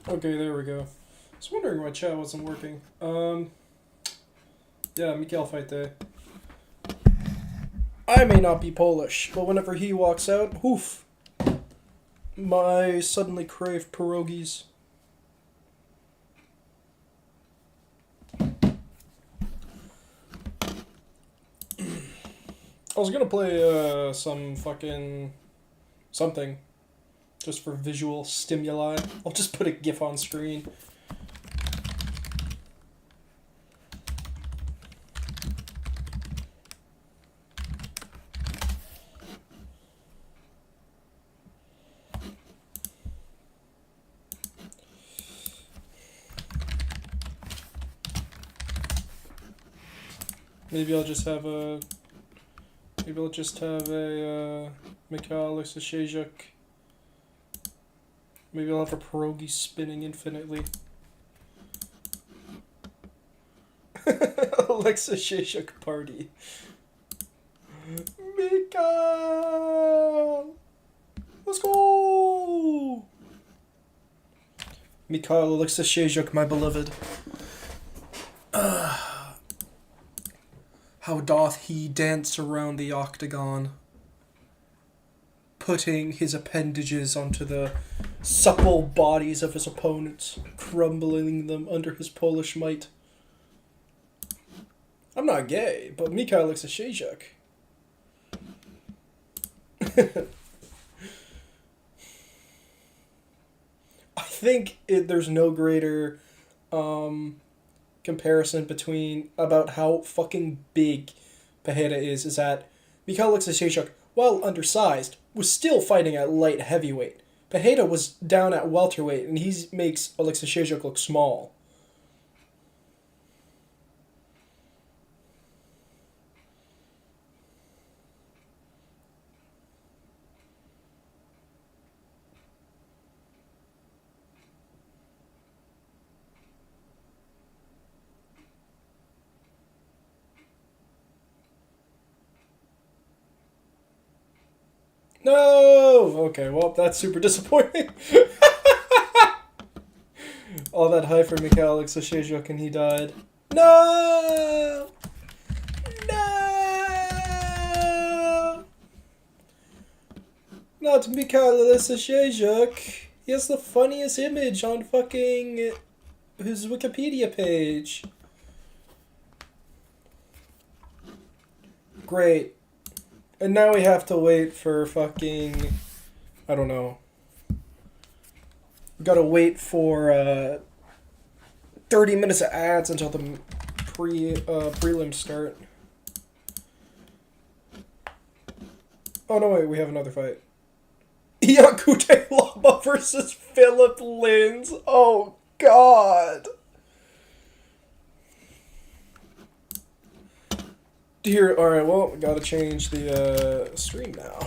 Okay, there we go. I was wondering why chat wasn't working. Yeah, Michal fight day. I may not be Polish, but whenever he walks out, oof, my suddenly crave pierogies. I was gonna play some fucking something just for visual stimuli. I'll just put a GIF on screen. Maybe I'll just have a. Maybe I'll just have a Michal Shezhuk. Maybe I'll have a pierogi spinning infinitely. Alexa Sheshuk party. Michal! Let's go! Michal Alexa Sheshuk, my beloved. How doth he dance around the octagon, putting his appendages onto the supple bodies of his opponents, crumbling them under his Polish might. I'm not gay, but Michal looks a Shezhuk. I think there's no greater comparison between about how fucking big Pajeda is that Michal Shezhuk, while undersized, was still fighting at light heavyweight. Pajeda was down at welterweight, and he makes Alexa Shezhuk look small. No! Okay, well, that's super disappointing. All that hype for Michal Shezhuk and he died. No! No! Not Michal Shezhuk. He has the funniest image on fucking his Wikipedia page. Great. And now we have to wait for fucking, I don't know. We gotta wait for 30 minutes of ads until the prelims start. Oh no, wait, we have another fight. Yakute Lama versus Philip Lins. Oh god. Dear, alright, well, we gotta change the stream now.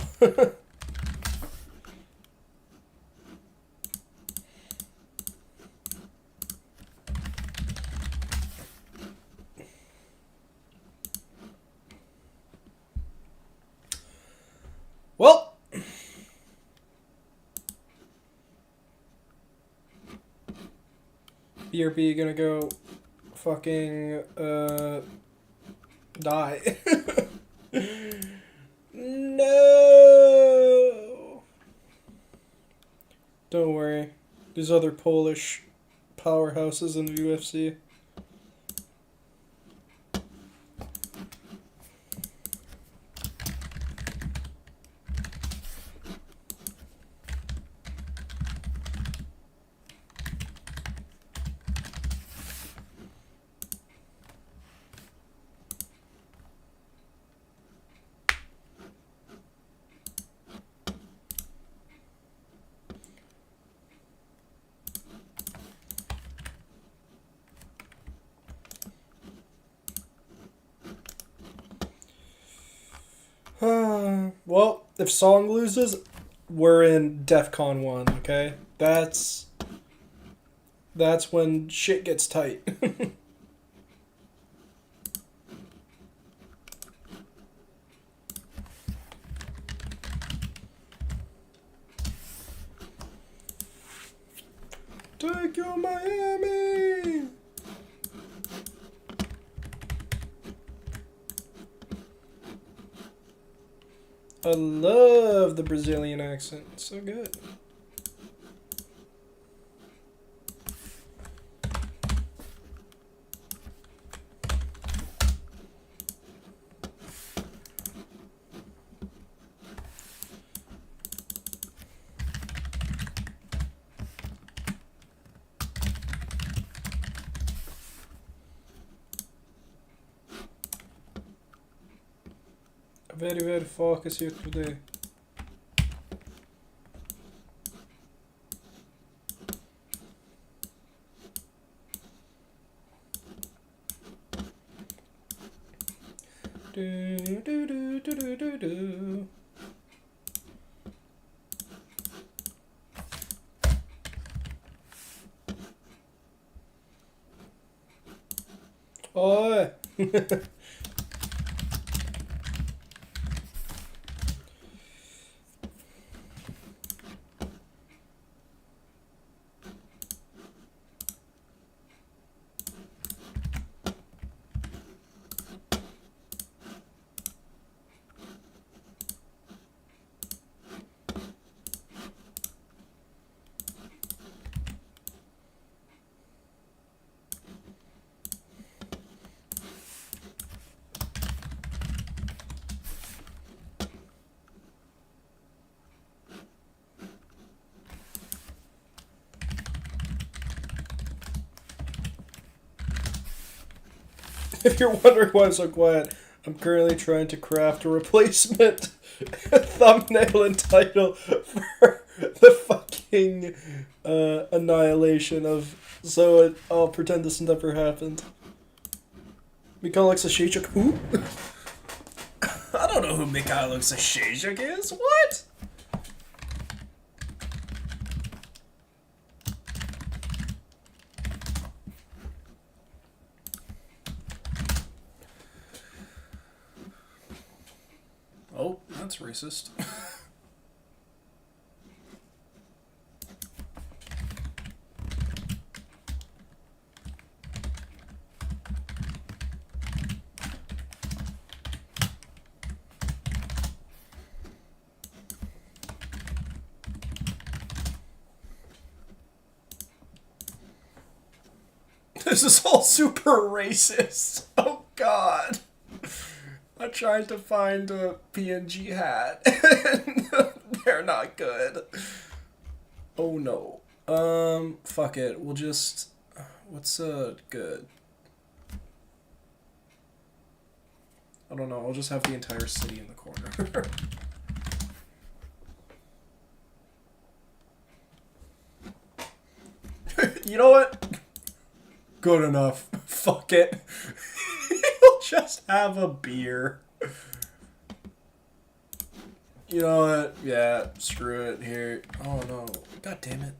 Well, BRB gonna go fucking die. No. Don't worry. There's other Polish powerhouses in the UFC. Well, if Song loses, we're in DEFCON 1, okay? That's when shit gets tight. Take you, Miami! I love the Brazilian accent. It's so good. Very, very focused here today. Do, do, do, do, do, do, do. Oi! If you're wondering why I'm so quiet, I'm currently trying to craft a replacement thumbnail and title for the fucking annihilation of... So I'll pretend this never happened. Michal Alexashchuk. Who? I don't know who Michal Alexashchuk is. What? Oh, that's racist. This is all super racist. Oh god. I tried to find a PNG hat, and they're not good. Oh no. Fuck it. We'll just... What's, good? I don't know. I'll just have the entire city in the corner. You know what? Good enough. Fuck it. You'll just have a beer. You know what? Yeah, screw it. Here. Oh no. God damn it.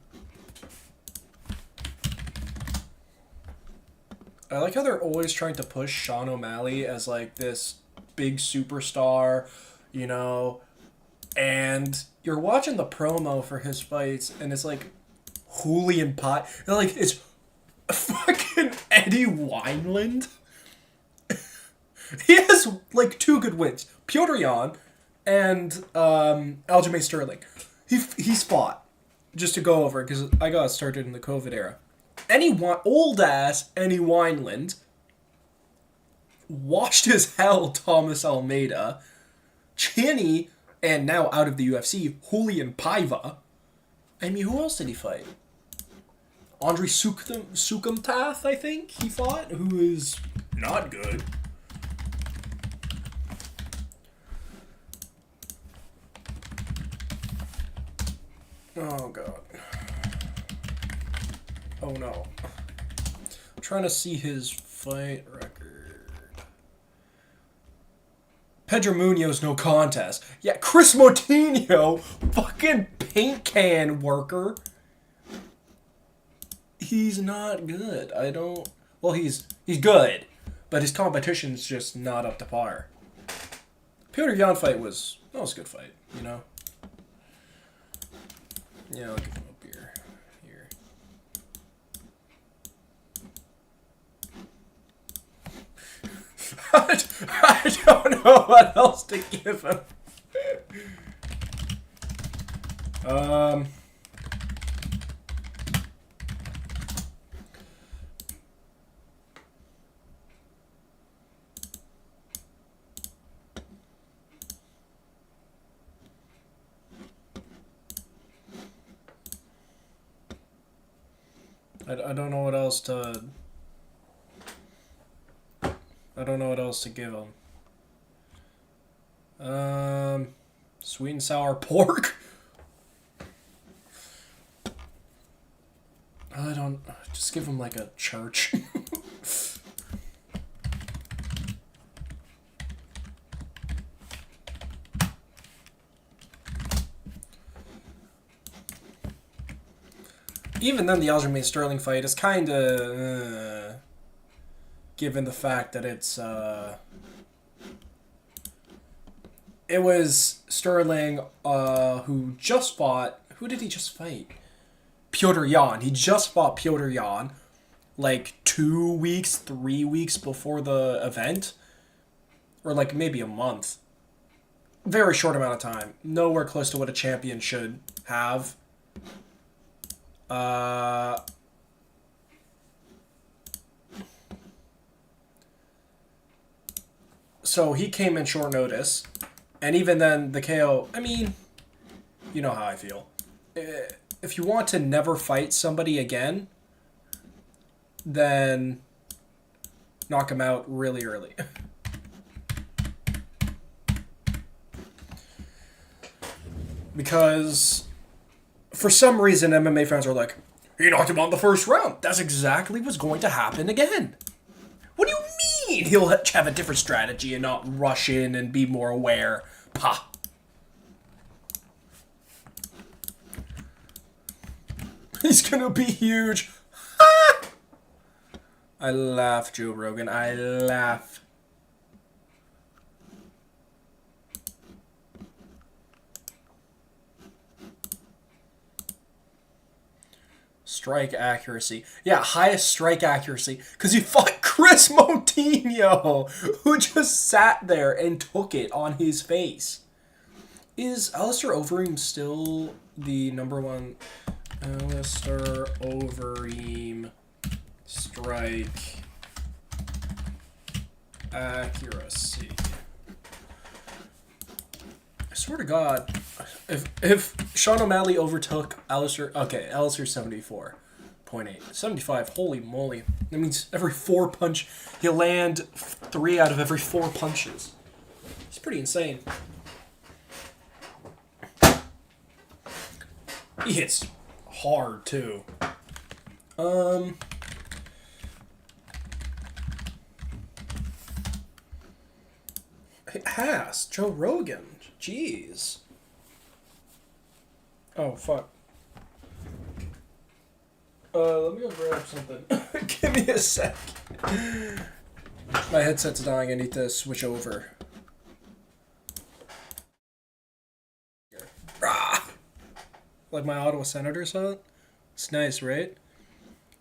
I like how they're always trying to push Sean O'Malley as like this big superstar, you know, and you're watching the promo for his fights and it's like Julian Pie. And like it's fucking Eddie Wineland. He has like 2 good wins. Piotr Jan and Aljamain Sterling. He's fought. Just to go over, because I got started in the COVID era. Old ass Eddie Wineland washed as hell Thomas Almeida. Chinny, and now out of the UFC, Julian Paiva. I mean, who else did he fight? Andre Sukumtath, I think he fought, who is not good. Oh god. Oh no. I'm trying to see his fight record. Pedro Munoz, no contest. Yeah, Chris Moutinho, fucking paint can worker. He's not good. Well, he's good, but his competition's just not up to par. Piotr Jan fight was a good fight, you know? Yeah, I'll give him a beer. Here. I don't know what else to give him. I don't know what else to. I don't know what else to give him. Sweet and sour pork. I don't. Just give him like a church. Even then, the Aljamain Sterling fight is kind of, given the fact that it was Sterling who just fought. Who did he just fight? Petr Yan. He just fought Petr Yan like 2 weeks, 3 weeks before the event, or like maybe a month. Very short amount of time. Nowhere close to what a champion should have. So he came in short notice, and even then, the KO. I mean, you know how I feel. If you want to never fight somebody again, then knock him out really early. Because for some reason, MMA fans are like, he knocked him out in the first round. That's exactly what's going to happen again. What do you mean he'll have a different strategy and not rush in and be more aware? Pah. He's gonna be huge. I laugh, Joe Rogan. I laugh. Strike accuracy. Yeah, highest strike accuracy. Because he fought Chris Moutinho, who just sat there and took it on his face. Is Alistair Overeem still the number one? Alistair Overeem strike accuracy. I swear to God, if Sean O'Malley overtook Alistair, okay, Alistair 74.8, 75. Holy moly! That means every 4 punch he'll land 3 out of every 4 punches. It's pretty insane. He hits hard too. It has Joe Rogan. Jeez. Oh fuck. Let me go grab something. Give me a sec. My headset's dying. I need to switch over. Ah! Like my Ottawa Senators hat. It's nice, right?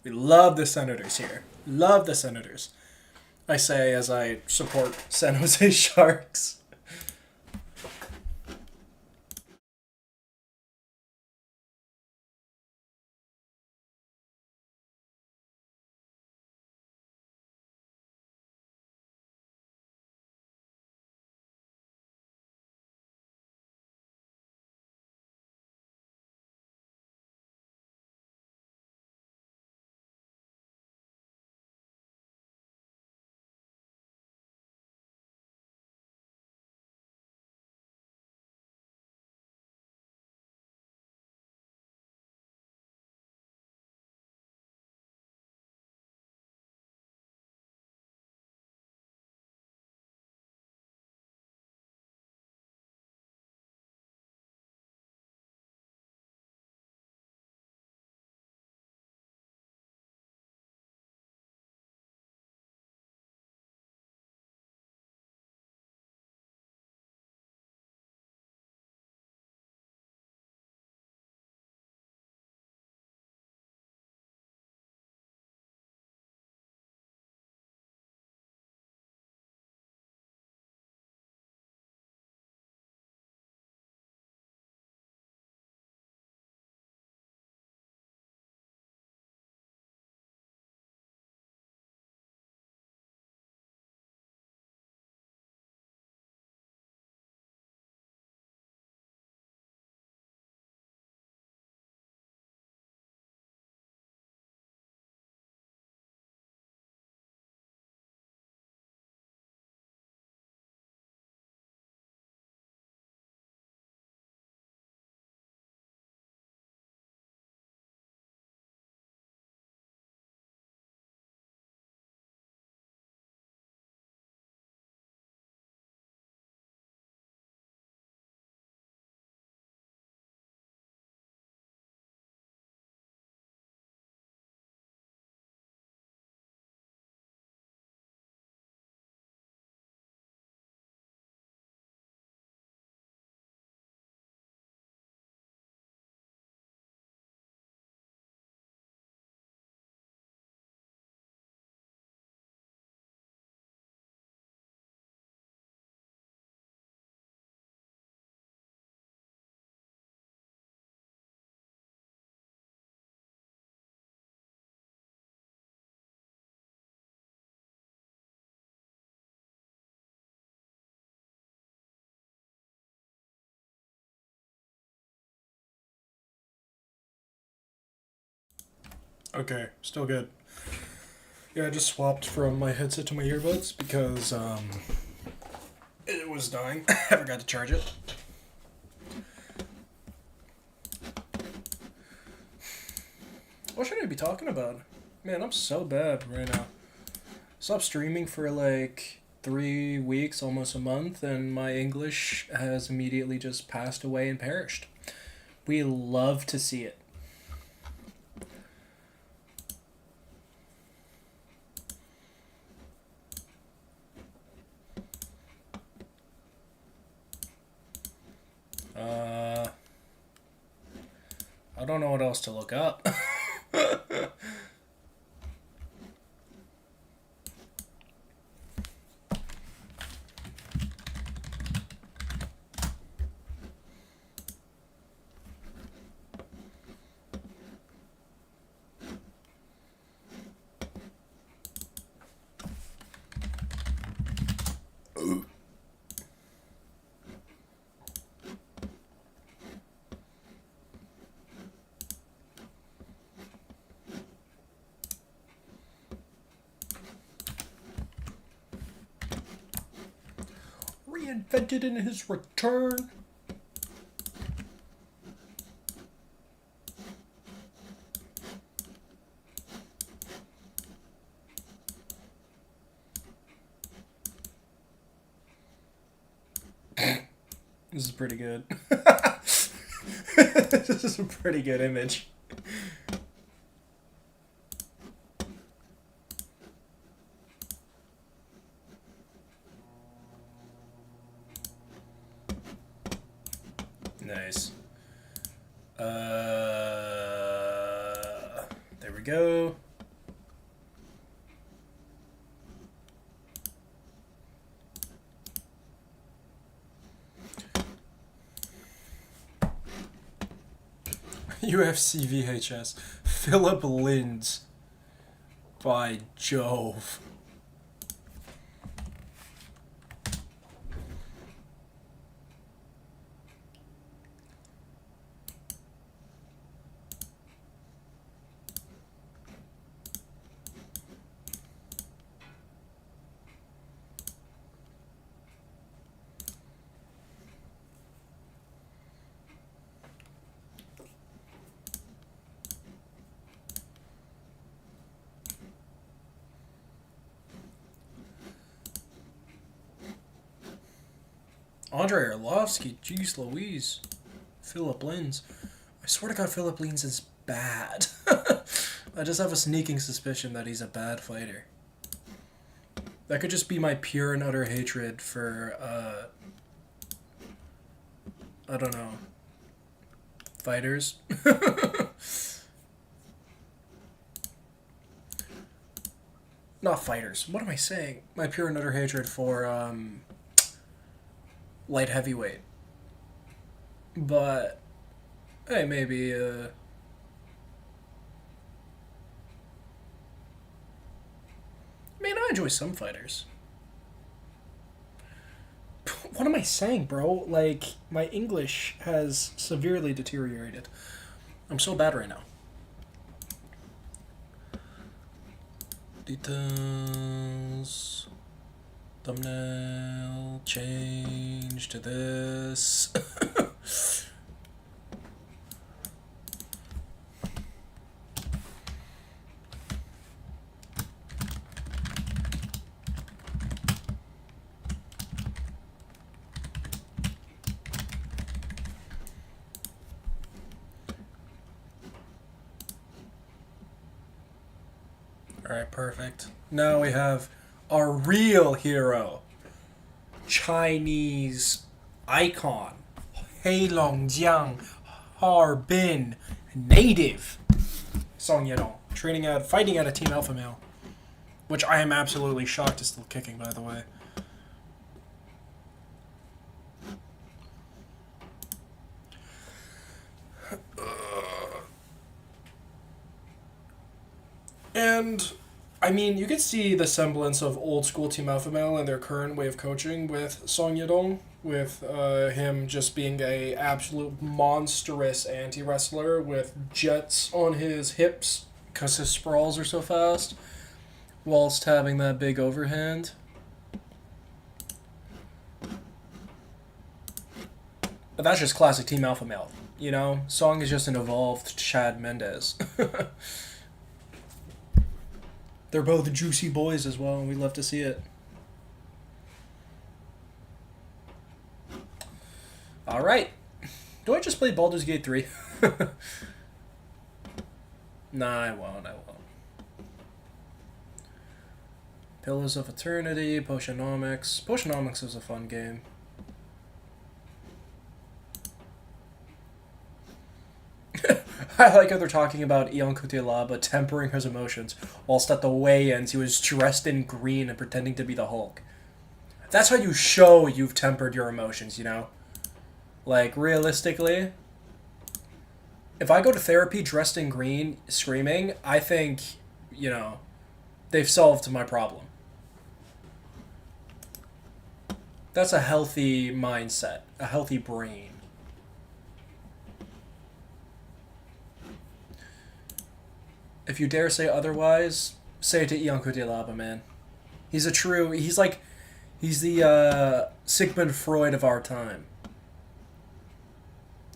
We love the Senators here. Love the Senators. I say as I support San Jose Sharks. Okay, still good. Yeah, I just swapped from my headset to my earbuds because it was dying. I forgot to charge it. What should I be talking about? Man, I'm so bad right now. Stopped streaming for like 3 weeks, almost a month, and my English has immediately just passed away and perished. We love to see it. I don't know what else to look up. Reinvented in his return. This is pretty good. This is a pretty good image. Nice. There we go. UFC VHS. Philip Linz. By Jove. Andrei Arlovsky, jeez Louise. Philip Linz. I swear to God, Philip Linz is bad. I just have a sneaking suspicion that he's a bad fighter. That could just be my pure and utter hatred for, I don't know, fighters. Not fighters. What am I saying? My pure and utter hatred for, light heavyweight. But hey, maybe I mean, I enjoy some fighters. What am I saying, bro? Like, my English has severely deteriorated. I'm so bad right now. Details. Thumbnail. Change to this. Alright, perfect. Now we have our real hero. Chinese icon. Heilongjiang Harbin native. Song Yedong. Fighting at a Team Alpha Male. Which I am absolutely shocked is still kicking, by the way. And, I mean, you could see the semblance of old school Team Alpha Male and their current way of coaching with Song Yedong, with him just being a absolute monstrous anti-wrestler with jets on his hips because his sprawls are so fast, whilst having that big overhand. But that's just classic Team Alpha Male. You know, Song is just an evolved Chad Mendes. They're both juicy boys as well, and we love to see it. Alright. Do I just play Baldur's Gate 3? Nah, I won't. Pillars of Eternity, Potionomics. Potionomics was a fun game. I like how they're talking about Ion Kutelaba tempering his emotions, whilst at the weigh-ins he was dressed in green and pretending to be the Hulk. That's how you show you've tempered your emotions, you know? Like, realistically, if I go to therapy dressed in green, screaming, I think, you know, they've solved my problem. That's a healthy mindset, a healthy brain. If you dare say otherwise, say it to Ion Kutelaba, man. He's the Sigmund Freud of our time.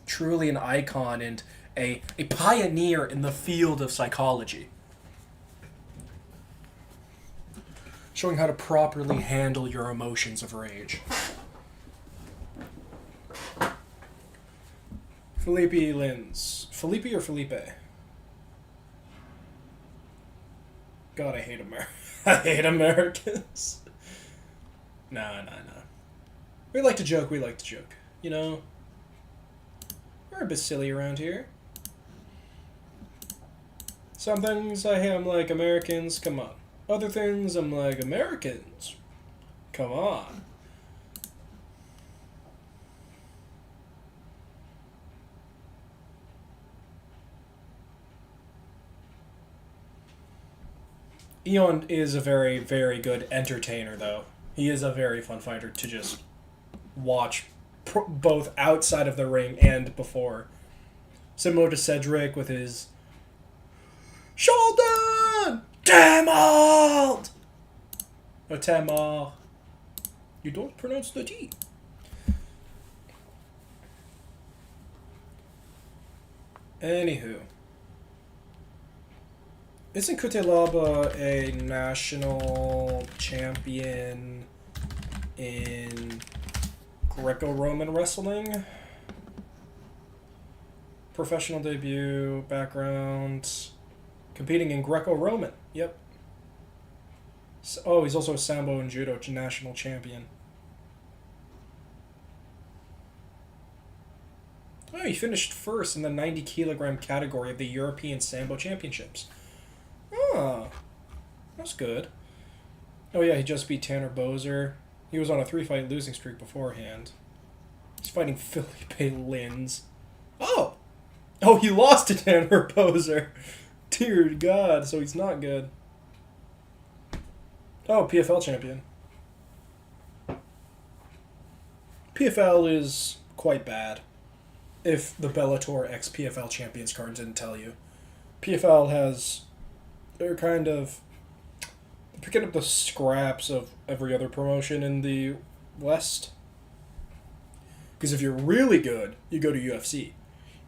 Truly an icon and a pioneer in the field of psychology. Showing how to properly handle your emotions of rage. Felipe Lins. Felipe or Felipe? God, I hate I hate Americans. Nah. We like to joke, You know? We're a bit silly around here. Some things I am like Americans, come on. Other things I'm like Americans. Come on. Eon is a very, very good entertainer, though. He is a very fun fighter to just watch, both outside of the ring and before. Similar to Cedric with his Shoulder! Tamalt! Or Tamar. You don't pronounce the T. Anywho. Isn't Kutelaba a national champion in Greco-Roman wrestling? Professional debut, background, competing in Greco-Roman. Yep. Oh, he's also a Sambo and Judo national champion. Oh, he finished first in the 90 kilogram category of the European Sambo Championships. Oh, that's good. Oh yeah, he just beat Tanner Bozer. He was on a 3-fight losing streak beforehand. He's fighting Felipe Lins. Oh! Oh, he lost to Tanner Bozer. Dear God, so he's not good. Oh, PFL champion. PFL is quite bad. If the Bellator X PFL Champions card didn't tell you. PFL has... They're kind of picking up the scraps of every other promotion in the West. Because if you're really good, you go to UFC.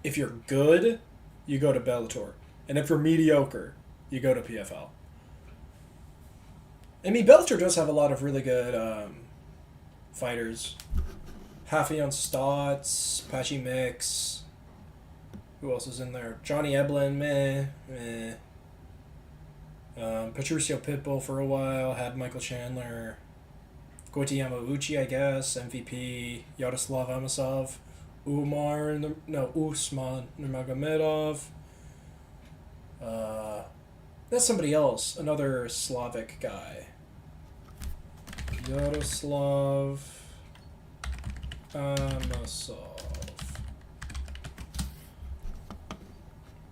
If you're good, you go to Bellator. And if you're mediocre, you go to PFL. I mean, Bellator does have a lot of really good fighters. Hafion Stotts, Patchy Mix. Who else is in there? Johnny Eblin, meh. Patricio Pitbull for a while, had Michael Chandler, Goiti Yamauchi, I guess, MVP, Yaroslav Amosov, Usman Nurmagomedov. That's somebody else, another Slavic guy. Yaroslav Amosov.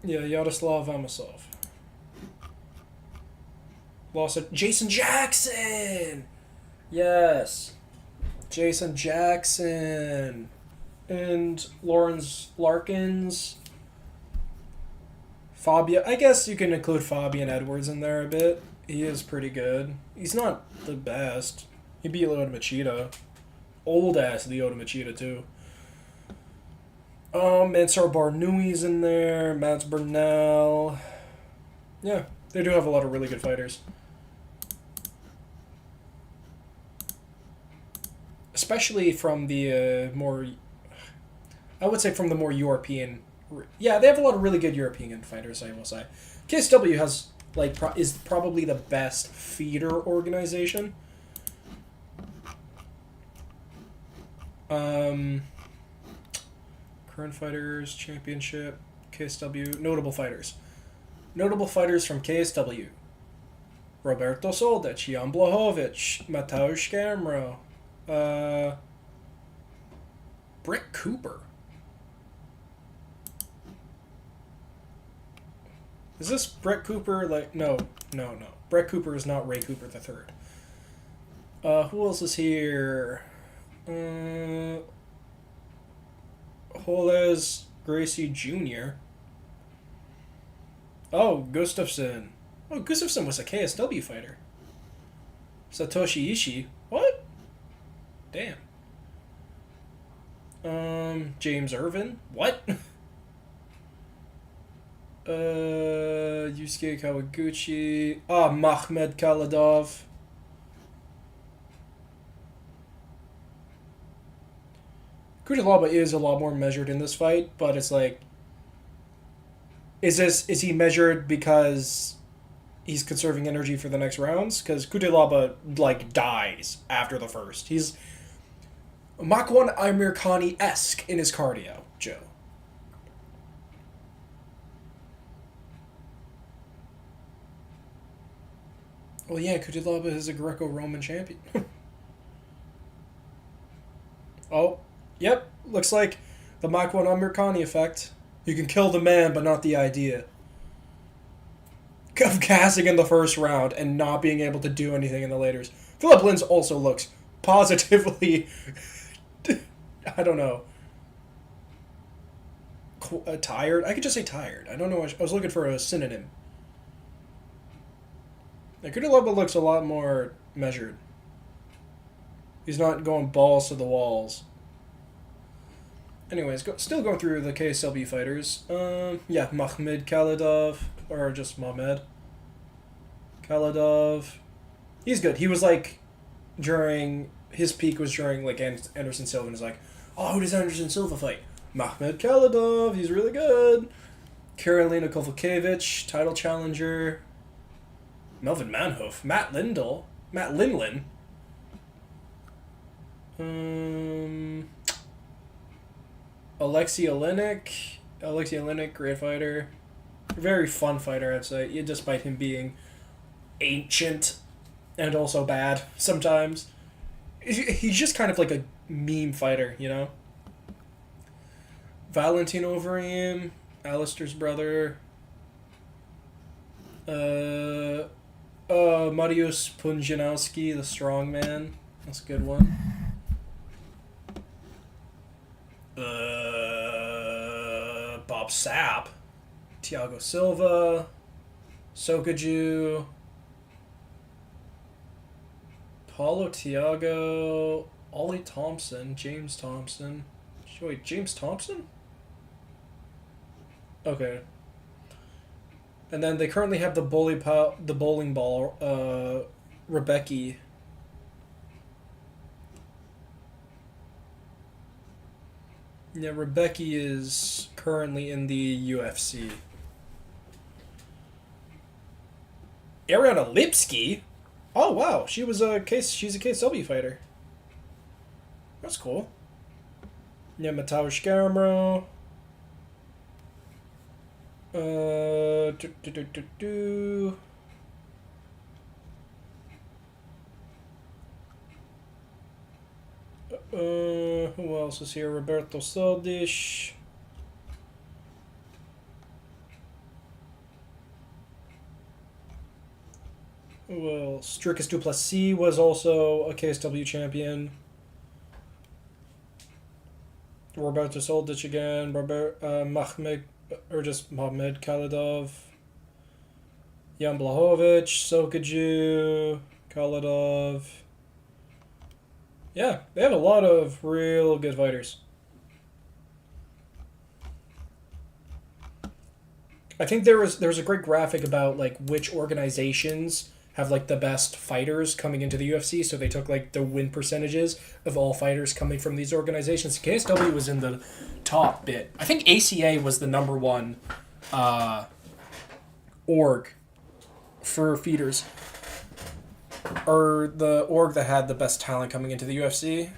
Yeah, Yaroslav Amosov. Lost it. Jason Jackson! Yes. Jason Jackson. And Lawrence Larkins. Fabian, I guess you can include Fabian Edwards in there a bit. He is pretty good. He's not the best. He beat Lyoto Machida. Old ass Lyoto Machida too. Mansur Barnoui's in there. Mats Burnell. Yeah, they do have a lot of really good fighters. Especially from the more, I would say from the more European. Yeah, they have a lot of really good European fighters, I will say. KSW has, like, is probably the best feeder organization. Current fighters, championship, KSW, notable fighters. Notable fighters from KSW. Roberto Soldic, Jan Blachowicz, Mateusz Gamrot, Brett Cooper. Is this Brett Cooper? Like, no. Brett Cooper is not Ray Cooper III. Who else is here? Holez Gracie Jr. Oh, Gustafsson. Oh, Gustafsson was a KSW fighter. Satoshi Ishii. What? Damn. James Irvin. What? Yusuke Kawaguchi. Mahmed Khalidov. Kujalaba is a lot more measured in this fight, but it's like, is he measured because he's conserving energy for the next rounds? Because Kujalaba, like, dies after the first. He's Makwan Amirkhani-esque in his cardio, Joe. Well, yeah, Kujalaba is a Greco-Roman champion. Oh, yep. Looks like the Makwan Amirkhani effect. You can kill the man, but not the idea. Of gassing in the first round and not being able to do anything in the laters. Philip Lins also looks positively... I don't know. Tired? I could just say tired. I don't know. I was looking for a synonym. Kujalaba looks a lot more measured. He's not going balls to the walls. Anyways, still going through the KSW fighters. Yeah, Mahmed Khalidov, or just Mahmed Khalidov. He's good. He was like, his peak was during like Anderson Silva, and was like, oh, who does Anderson Silva fight? Mahmed Khalidov. He's really good. Karolina Kovalkiewicz, title challenger. Melvin Manhoef, Matt Lindlin. Alexei Oleinik, great fighter. Very fun fighter, I'd say, yeah, despite him being ancient and also bad sometimes. He's just kind of like a meme fighter, you know? Valentino Overeem, Alistair's brother. Mariusz Pudzianowski, the strongman. That's a good one. Bob Sapp, Thiago Silva, Sokaju, Paulo Thiago, Ollie Thompson, James Thompson. Wait, James Thompson? Okay. And then they currently have the bowling ball, Rebecca. Yeah, Rebecca is currently in the UFC. Ariana Lipski? Oh wow, she's a KSW fighter. That's cool. Yeah, Mateusz Gamrot. Who else is here? Roberto Soldic. Well, Stricus Duplessis was also a KSW champion. Roberto Soldic again. Mahmed or just Mohamed Khalidov, Jan Blachowicz, Sokaju, Khalidov. Yeah, they have a lot of real good fighters. I think there was a great graphic about like which organizations have like the best fighters coming into the UFC. So they took like the win percentages of all fighters coming from these organizations. KSW was in the top bit. I think ACA was the number one org for feeders, or the org that had the best talent coming into the UFC,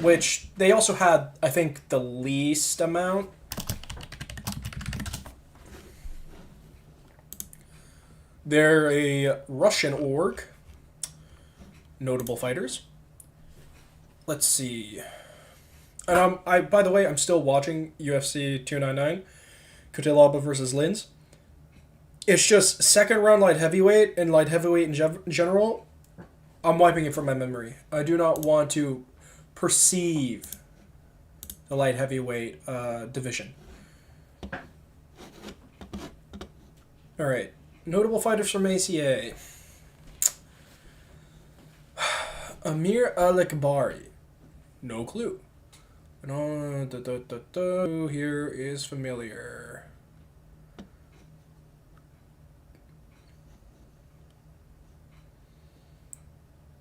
which they also had, I think, the least amount. They're a Russian org. Notable fighters. Let's see. And I by the way, I'm still watching UFC 299, Kutelaba versus Linz. It's just second round light heavyweight and light heavyweight in general. I'm wiping it from my memory. I do not want to perceive the light heavyweight division. All right. Notable fighters from ACA. Amir Alekbari. No clue. No, here is familiar.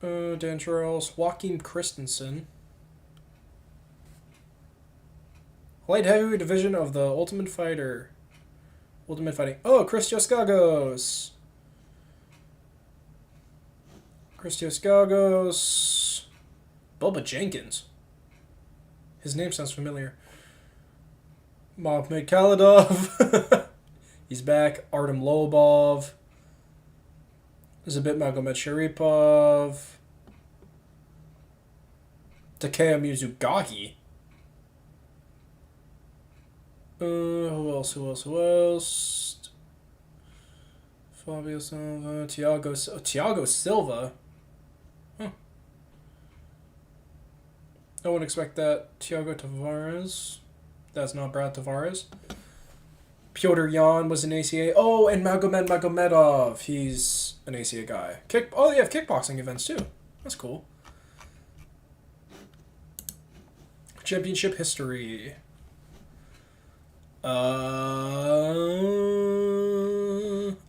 Dan Charles. Joaquin Christensen. Light heavyweight division of the Ultimate Fighter. Ultimate Fighting. Oh, Christos Gagos. Christos Gagos. Bubba Jenkins. His name sounds familiar. Mohamed Khalidov. He's back. Artem Lobov. Zabit Magomed Sharipov. Takeya Mizugaki. Who else? Fabio Silva. Thiago Silva? Huh. I wouldn't expect that. Thiago Tavares. That's not Brad Tavares. Pyotr Yan was an ACA. Oh, and Magomed Magomedov. He's an ACA guy. Oh, they have kickboxing events too. That's cool. Championship history. Albert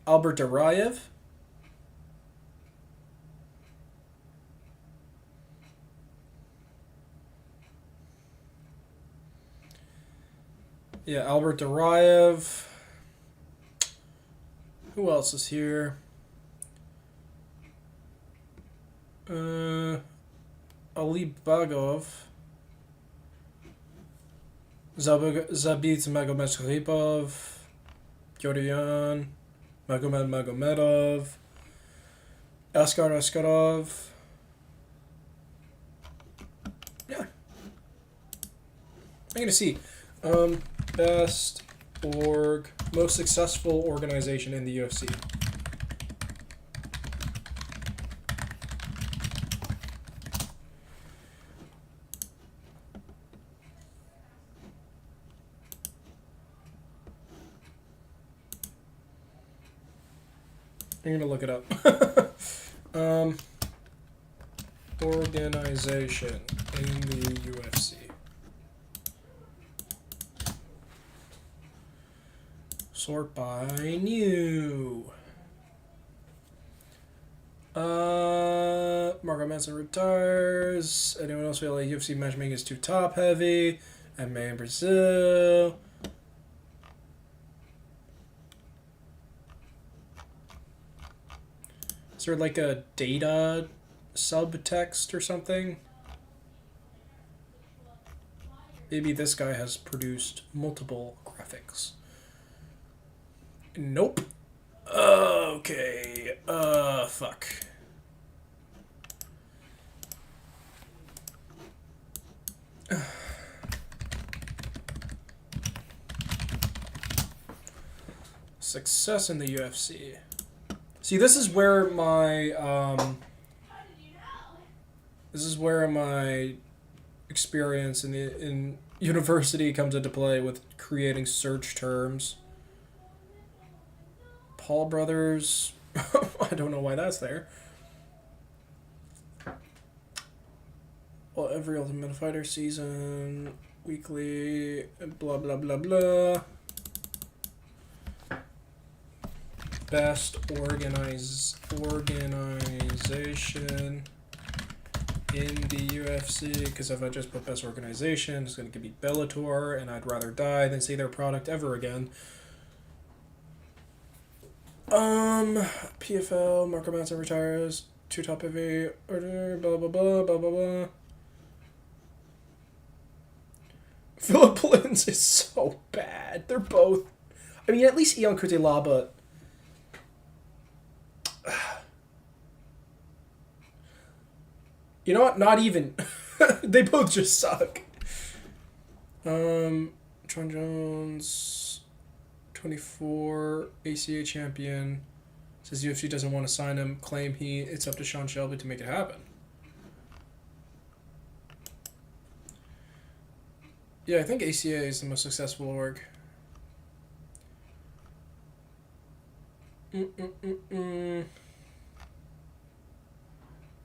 Durayev. Yeah, Albert Durayev. Who else is here? Ali Bagov. Zabit Magomed Sharipov. Yorian. Magomed Magomedov. Askar Askarov. Yeah. I'm gonna see. Best org, most successful organization in the UFC. I'm gonna look it up. Organization in the UFC. Sort by new. Marco Manson retires. Anyone else feel like UFC matchmaking is too top heavy? MMA in Brazil. Is there like a data subtext or something? Maybe this guy has produced multiple graphics. Nope. Okay. Fuck. Success in the UFC. See, this is where my experience in university comes into play with creating search terms. Paul Brothers. I don't know why that's there. Well, every Ultimate Fighter season, weekly, blah blah blah blah. Best organization in the UFC, because if I just put best organization, it's going to give me Bellator, and I'd rather die than see their product ever again. PFL, Marco Manson retires, 2 top heavy, order, blah blah blah, blah blah blah. Philip Lins is so bad. They're both. I mean, at least Ion Kutelaba. You know what? Not even. They both just suck. John Jones, 24, ACA champion. Says UFC doesn't want to sign him. Claim it's up to Sean Shelby to make it happen. Yeah, I think ACA is the most successful org.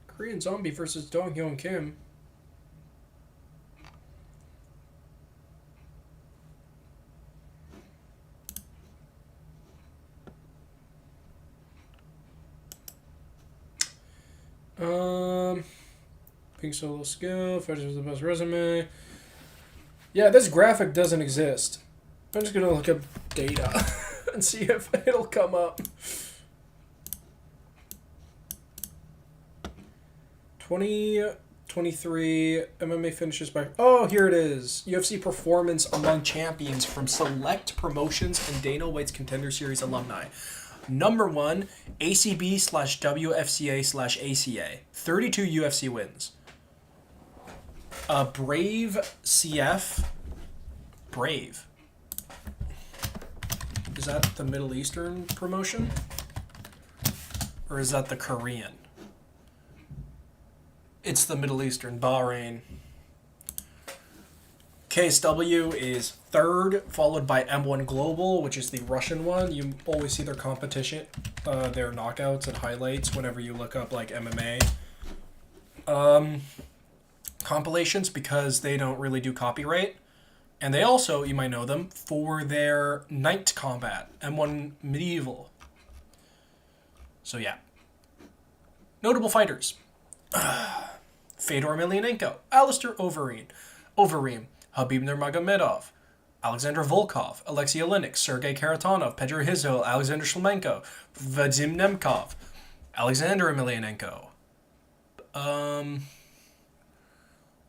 Korean Zombie versus Dong Hyun Kim. Pink Solo Skill, Fighters with the best resume. Yeah, this graphic doesn't exist. I'm just gonna look up data and see if it'll come up. 2023 MMA finishes by... Oh, here it is. UFC performance among champions from select promotions and Dana White's Contender Series alumni. Number 1, ACB/WFCA/ACA. 32 UFC wins. Brave CF. Brave. Is that the Middle Eastern promotion? Or is that the Korean? It's the Middle Eastern, Bahrain. KSW is 3rd, followed by M1 Global, which is the Russian one. You always see their competition, their knockouts and highlights whenever you look up like MMA compilations, because they don't really do copyright. And they also, you might know them, for their Night Combat, M1 Medieval. So yeah. Notable fighters. Fedor Emelianenko, Alistair Overeem, Habib Nurmagomedov, Alexander Volkov, Alexei Oleinik, Sergei Karatanov, Pedro Hizzo, Alexander Shlemenko, Vadim Nemkov, Alexander Emelianenko,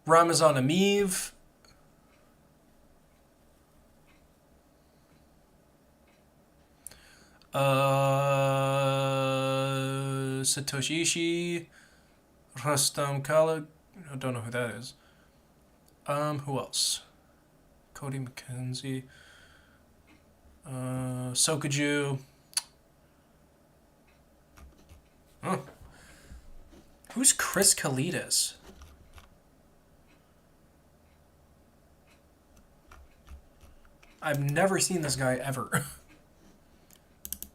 Ramazan Ameev, Satoshi Ishii, Rustam Kala, I don't know who that is. Who else? Cody McKenzie. Sokaju. Oh. Who's Chris Kalidas? I've never seen this guy ever.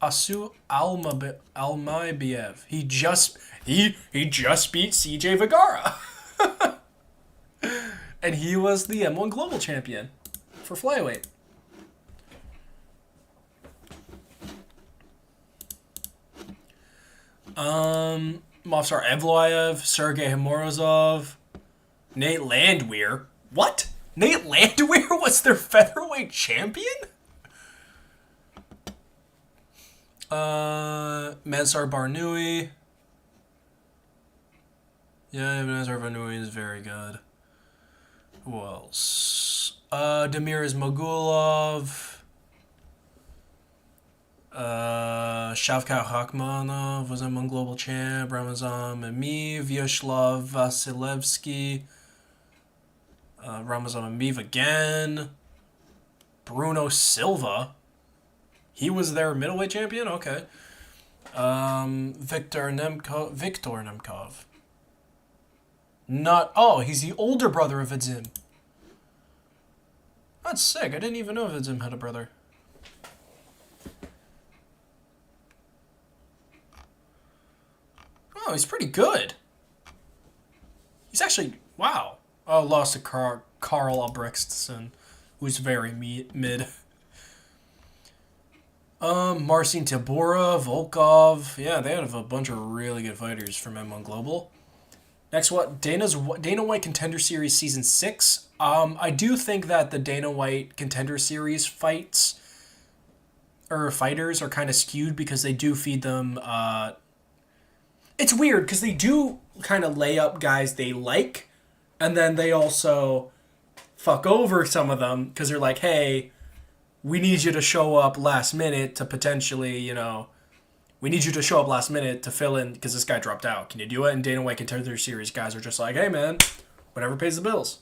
Asu Almaybiev. He just beat CJ Vergara. And he was the M1 Global Champion for flyweight. Movsar Evloev, Sergey Morozov, Nate Landwehr. What? Nate Landwehr was their featherweight champion? Mansar Barnui. Yeah, Mansar Barnui is very good. Who else? Demir Ismagulov. Shavkat Rakhmonov was among global champ. Ramazan Ameev. Vyacheslav Vasilevsky. Ramazan Ameev again. Bruno Silva. He was their middleweight champion? Okay. Viktor Nemkov. Not... Oh, he's the older brother of Vadim. That's sick. I didn't even know if Zim had a brother. Oh, he's pretty good. He's actually... Wow. Oh, lost to Carl Albrechtsson, who's very mid. Marcin Tybura, Volkov. Yeah, they have a bunch of really good fighters from M1 Global. Next, Dana White Contender Series Season 6. I do think that the Dana White Contender Series fighters are kind of skewed because they do feed them... It's weird because they do kind of lay up guys they like, and then they also fuck over some of them because they're like, hey, we need you to show up last minute to potentially, we need you to show up last minute to fill in because this guy dropped out. Can you do it? And Dana White Contender Series guys are just like, hey, man, whatever pays the bills.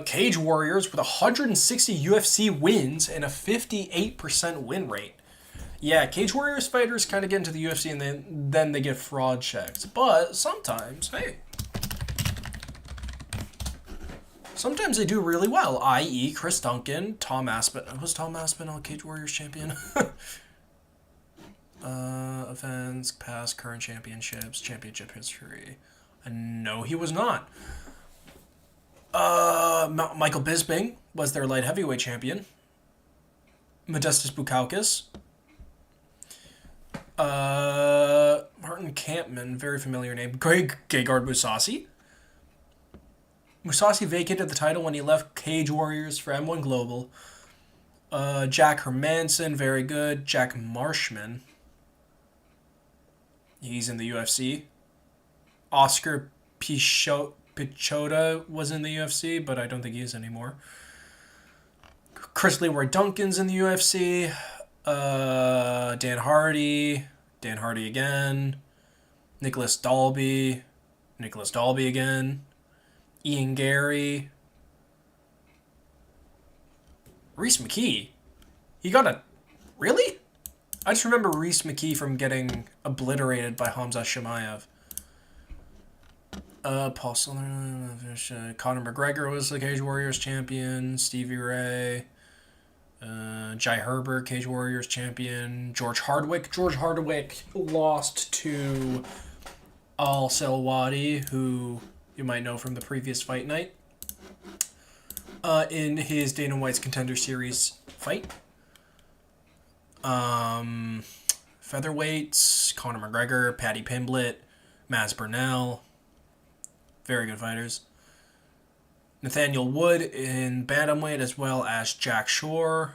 Cage Warriors with 160 UFC wins and a 58% win rate. Yeah, Cage Warriors fighters kind of get into the UFC and then they get fraud checked. But sometimes, hey, sometimes they do really well, i.e. Chris Duncan, Tom Aspen. Was Tom Aspen all Cage Warriors champion? Events, past, current championships, championship history. No, he was not. Michael Bisping was their light heavyweight champion. Modestus Bukauskas. Martin Kampman, very familiar name. Greg Gegard Mousasi. Mousasi vacated the title when he left Cage Warriors for M1 Global. Jack Hermanson, very good. Jack Marshman. He's in the UFC. Oscar Pichota was in the UFC, but I don't think he is anymore. Chris Leroy Duncan's in the UFC. Dan Hardy again. Nicholas Dalby again. Ian Gary. Reese McKee. He got a... Really? I just remember Reese McKee from getting obliterated by Hamza Chimaev. Paul Siller, Conor McGregor was the Cage Warriors champion. Stevie Ray. Jai Herbert, Cage Warriors champion. George Hardwick. George Hardwick lost to Al Selwadi, who you might know from the previous fight night, in his Dana White's Contender Series fight. Featherweights, Conor McGregor, Paddy Pimblett, Maz Burnell. Very good fighters. Nathaniel Wood in bantamweight, as well as Jack Shore.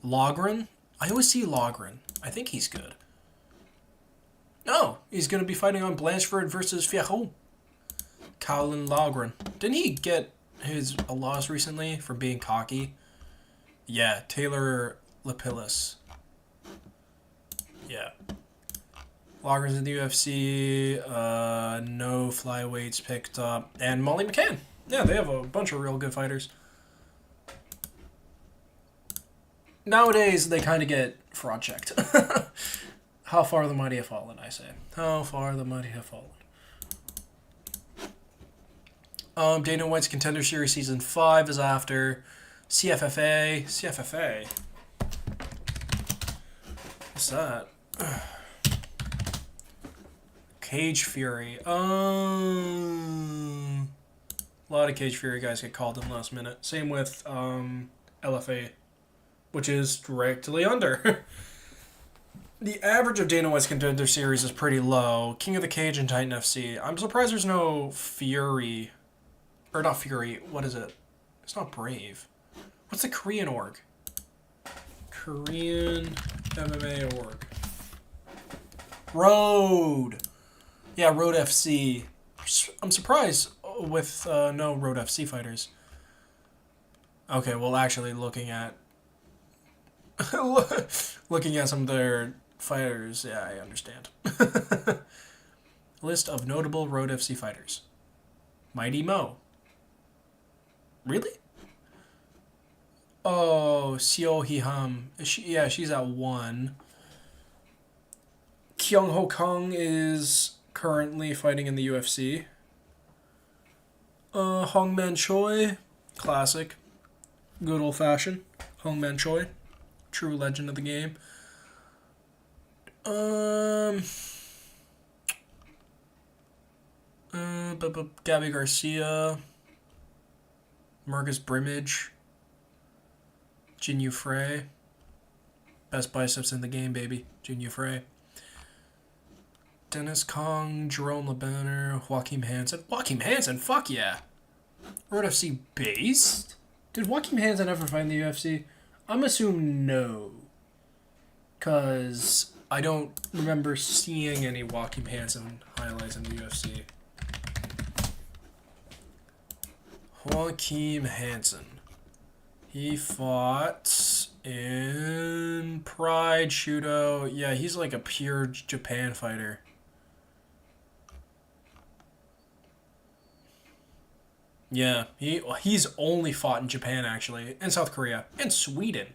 Logren. I always see Logren. I think he's good. No, he's going to be fighting on Blanchford versus Fierro. Colin Logren. Didn't he get a loss recently for being cocky? Yeah, Taylor Lapilus. Yeah. Logren's in the UFC. No flyweights picked up. And Molly McCann. Yeah, they have a bunch of real good fighters. Nowadays, they kind of get fraud checked. How far the mighty have fallen, I say. How far the mighty have fallen. Dana White's Contender Series Season 5 is after. CFFA. CFFA? What's that? Cage Fury. A lot of Cage Fury guys get called in last minute. Same with LFA, which is directly under. The average of Dana White's Contender Series is pretty low. King of the Cage and Titan FC. I'm surprised there's no Fury. Or not Fury. What is it? It's not Brave. What's the Korean org? Korean MMA org. Road. Yeah, Road FC. I'm surprised with no Road FC fighters. Okay, well, actually, looking at some of their fighters, yeah, I understand. List of notable Road FC fighters. Mighty Mo. Really? Oh, Seo Hee-ham. She's at 1. Kyung Ho Kong is currently fighting in the UFC. Hongman Choi, classic. Good old fashioned. Hongman Choi, true legend of the game. Gabby Garcia, Marcus Brimage, Jin Frey. Best biceps in the game, baby. Jin Frey. Dennis Kong, Jerome LeBanner, Joaquin Hansen. Joaquin Hansen, fuck yeah. Road FC based? Did Joaquin Hansen ever find the UFC? I'm assuming no. Because I don't remember seeing any Joaquin Hansen highlights in the UFC. Joaquin Hansen. He fought in Pride, Shudo. Yeah, he's like a pure Japan fighter. Yeah, he's only fought in Japan, actually, and South Korea, and Sweden.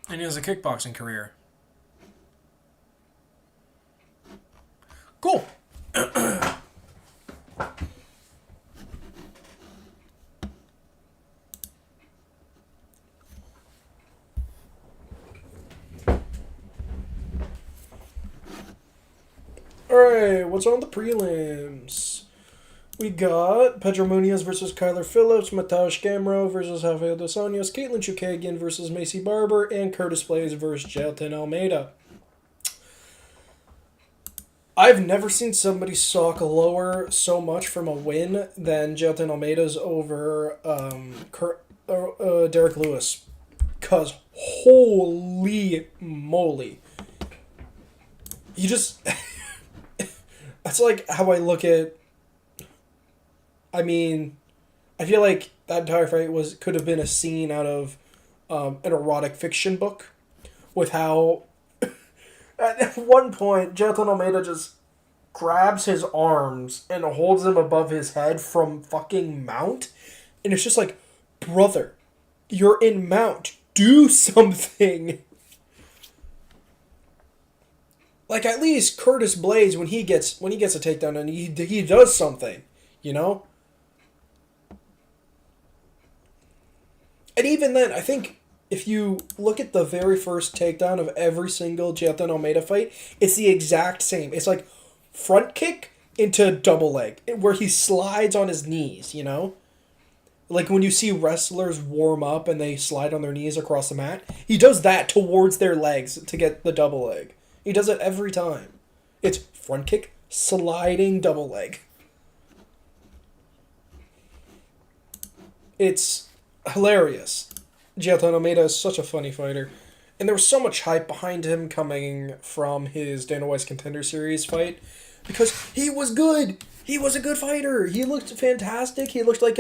And he has a kickboxing career. Cool. Alright, what's on the prelims? We got Pedro Munoz versus Kyler Phillips, Mateusz Gamrot versus Rafael Dos Anjos, Caitlin Chukagian versus Macy Barber, and Curtis Blaze versus Jailton Almeida. I've never seen somebody sock lower so much from a win than Jailton Almeida's over Derek Lewis. Because holy moly. You just... That's like how I look at... I mean, I feel like that entire fight could have been a scene out of an erotic fiction book, with how at one point Jailton Almeida just grabs his arms and holds them above his head from fucking mount, and it's just like, brother, you're in mount, do something. Like, at least Curtis Blaze, when he gets a takedown and he does something, you know? And even then, I think if you look at the very first takedown of every single Jailton Almeida fight, it's the exact same. It's like front kick into double leg, where he slides on his knees, you know? Like when you see wrestlers warm up and they slide on their knees across the mat, he does that towards their legs to get the double leg. He does it every time. It's front kick, sliding double leg. It's hilarious. Jailton Almeida is such a funny fighter. And there was so much hype behind him coming from his Dana White's Contender Series fight. Because he was good. He was a good fighter. He looked fantastic. He looked like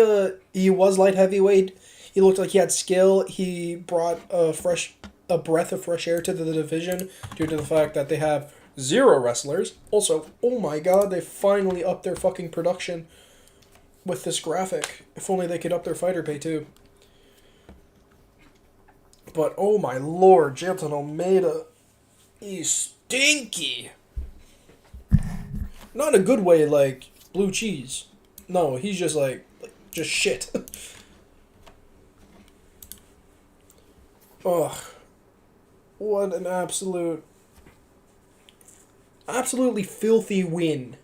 he was light heavyweight. He looked like he had skill. He brought a breath of fresh air to the division due to the fact that they have 0 wrestlers. Also, oh my god, they finally upped their fucking production with this graphic. If only they could up their fighter pay too. But oh my lord, Jailton Almeida, he's stinky. Not in a good way, like blue cheese. No, he's just like just shit. Ugh. What an absolutely filthy win.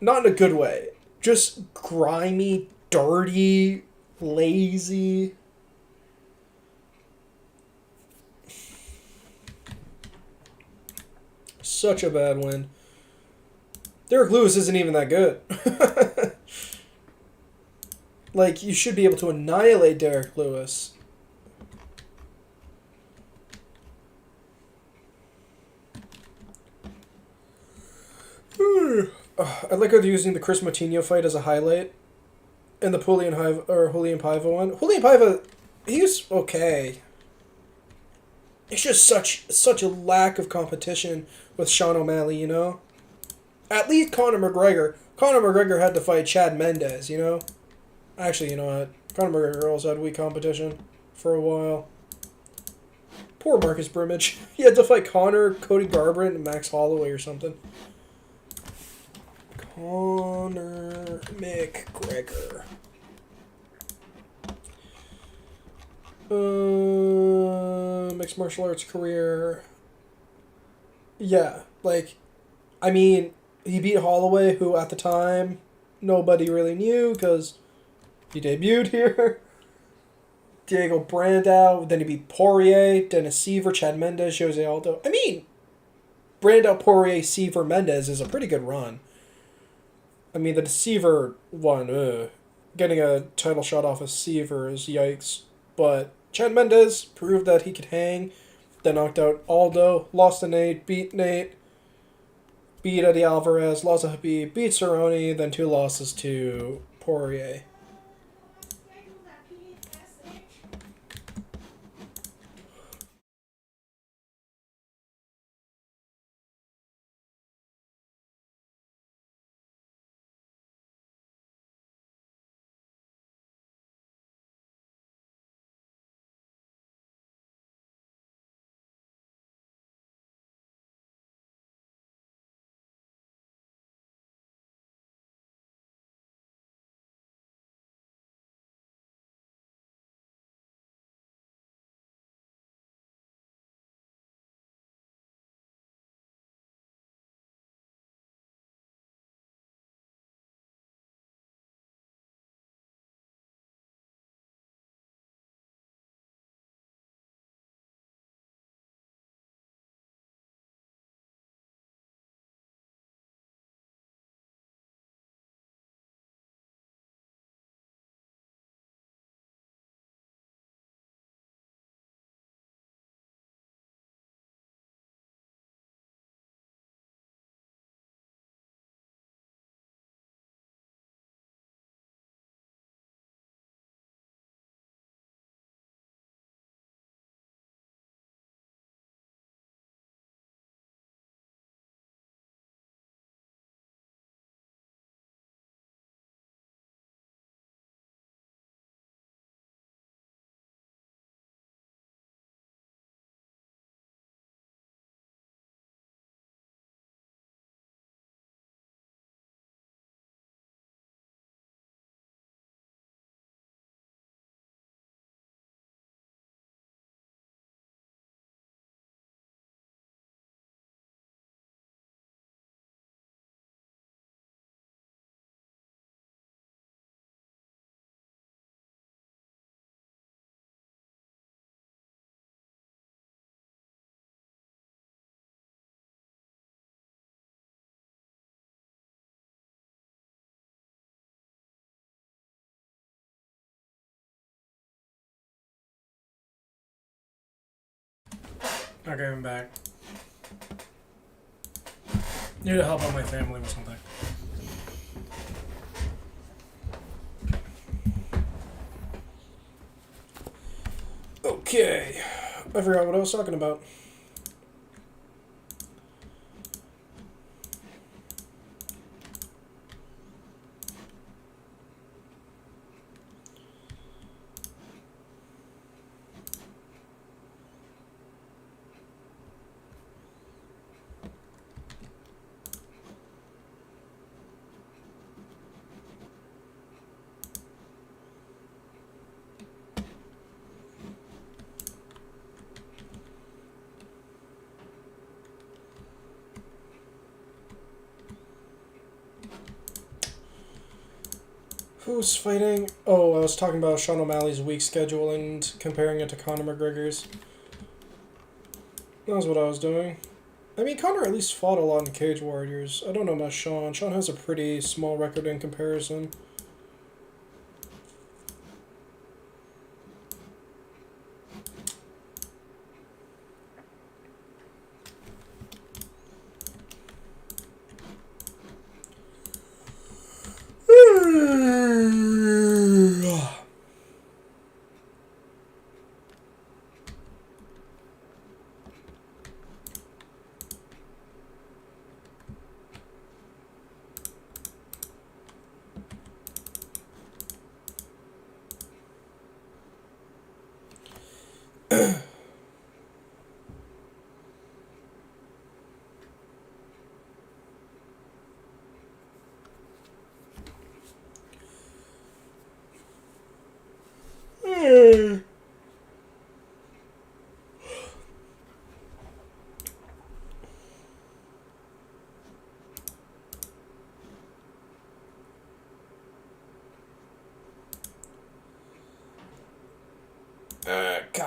Not in a good way. Just grimy, dirty, lazy. Such a bad win. Derek Lewis isn't even that good. Like, you should be able to annihilate Derek Lewis. I like how they're using the Chris Moutinho fight as a highlight. And the Julian Paiva one. Julian Paiva, he's okay. It's just such a lack of competition with Sean O'Malley, you know? At least Conor McGregor. Conor McGregor had to fight Chad Mendes, you know? Actually, you know what? Conor McGregor also had weak competition for a while. Poor Marcus Brimage. He had to fight Conor, Cody Garbrandt, and Max Holloway or something. Conor McGregor. Mixed martial arts career. Yeah, like, I mean, he beat Holloway, who at the time nobody really knew because he debuted here. Diego Brandao, then he beat Poirier, Dennis Seaver, Chad Mendes, Jose Aldo. I mean, Brandao, Poirier, Seaver, Mendes is a pretty good run. I mean, the Seaver one, getting a title shot off of Seaver is yikes. But Chad Mendes proved that he could hang, then knocked out Aldo, lost to Nate, beat Eddie Alvarez, lost to Habib, beat Cerrone, then 2 losses to Poirier. Okay, I'm back. Need to help out my family with something. Okay. I forgot what I was talking about. Who's fighting? Oh, I was talking about Sean O'Malley's week schedule and comparing it to Conor McGregor's. That was what I was doing. I mean, Conor at least fought a lot in Cage Warriors. I don't know about Sean. Sean has a pretty small record in comparison.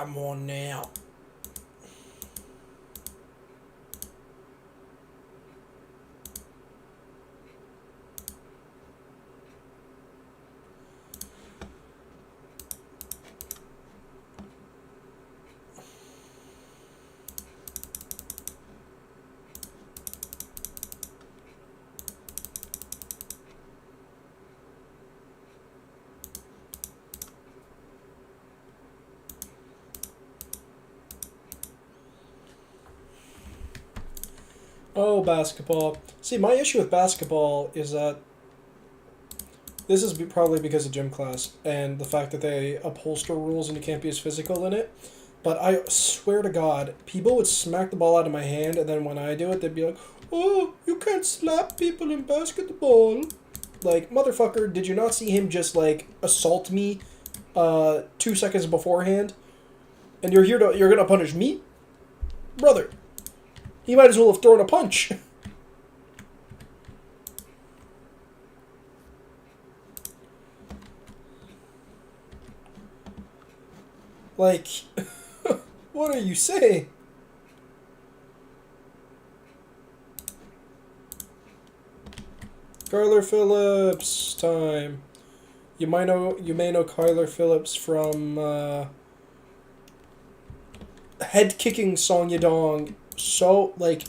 Come on now. Oh, basketball. See, my issue with basketball is that this is probably because of gym class and the fact that they upholster rules and you can't be as physical in it. But I swear to God, people would smack the ball out of my hand, and then when I do it, they'd be like, "Oh, you can't slap people in basketball." Like, motherfucker, did you not see him just like assault me 2 seconds beforehand? And you're gonna punish me? Brother. He might as well have thrown a punch. Like, what are you saying? Kyler Phillips time. You may know Kyler Phillips from head kicking Song Yadong. So like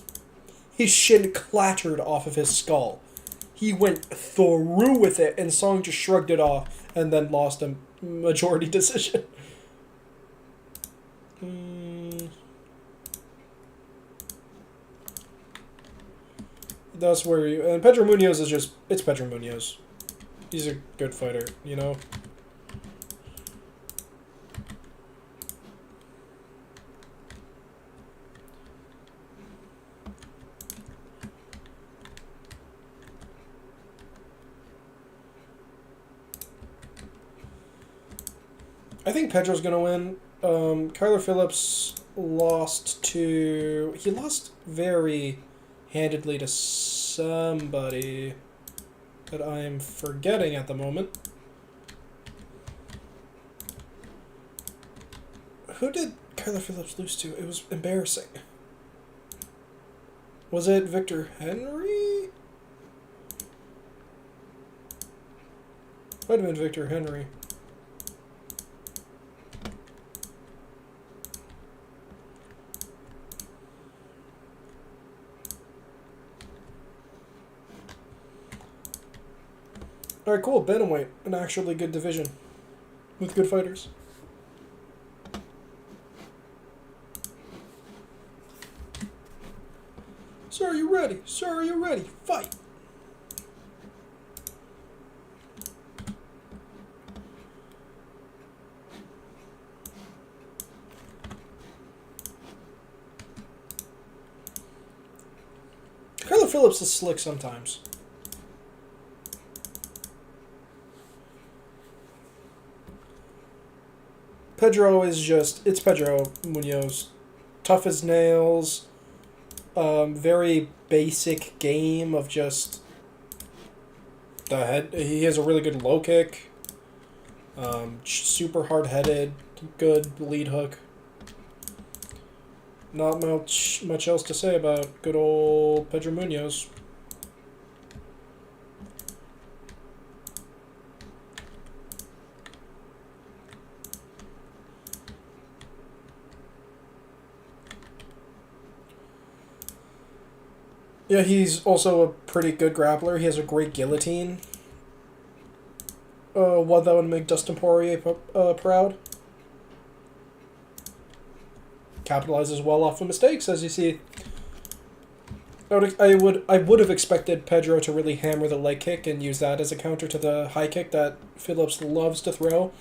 his shin clattered off of his skull. He went through with it, and Song just shrugged it off and then lost a majority decision. That's where you... And Pedro Munoz is just... It's Pedro Munoz. He's a good fighter, you know? I think Pedro's gonna win. Kyler Phillips lost to... He lost very handedly to somebody that I'm forgetting at the moment. Who did Kyler Phillips lose to? It was embarrassing. Was it Victor Henry? Might have been Victor Henry. Alright, cool. Bantamweight. An actually good division. With good fighters. Sir, are you ready? Sir, are you ready? Fight! Kyler Phillips is slick sometimes. Pedro is just... It's Pedro Munoz. Tough as nails. Very basic game of just... The head... He has a really good low kick. Super hard-headed. Good lead hook. Not much else to say about good old Pedro Munoz. Yeah, he's also a pretty good grappler. He has a great guillotine. One that would make Dustin Poirier proud. Capitalizes well off of mistakes, as you see. I would have expected Pedro to really hammer the leg kick and use that as a counter to the high kick that Phillips loves to throw.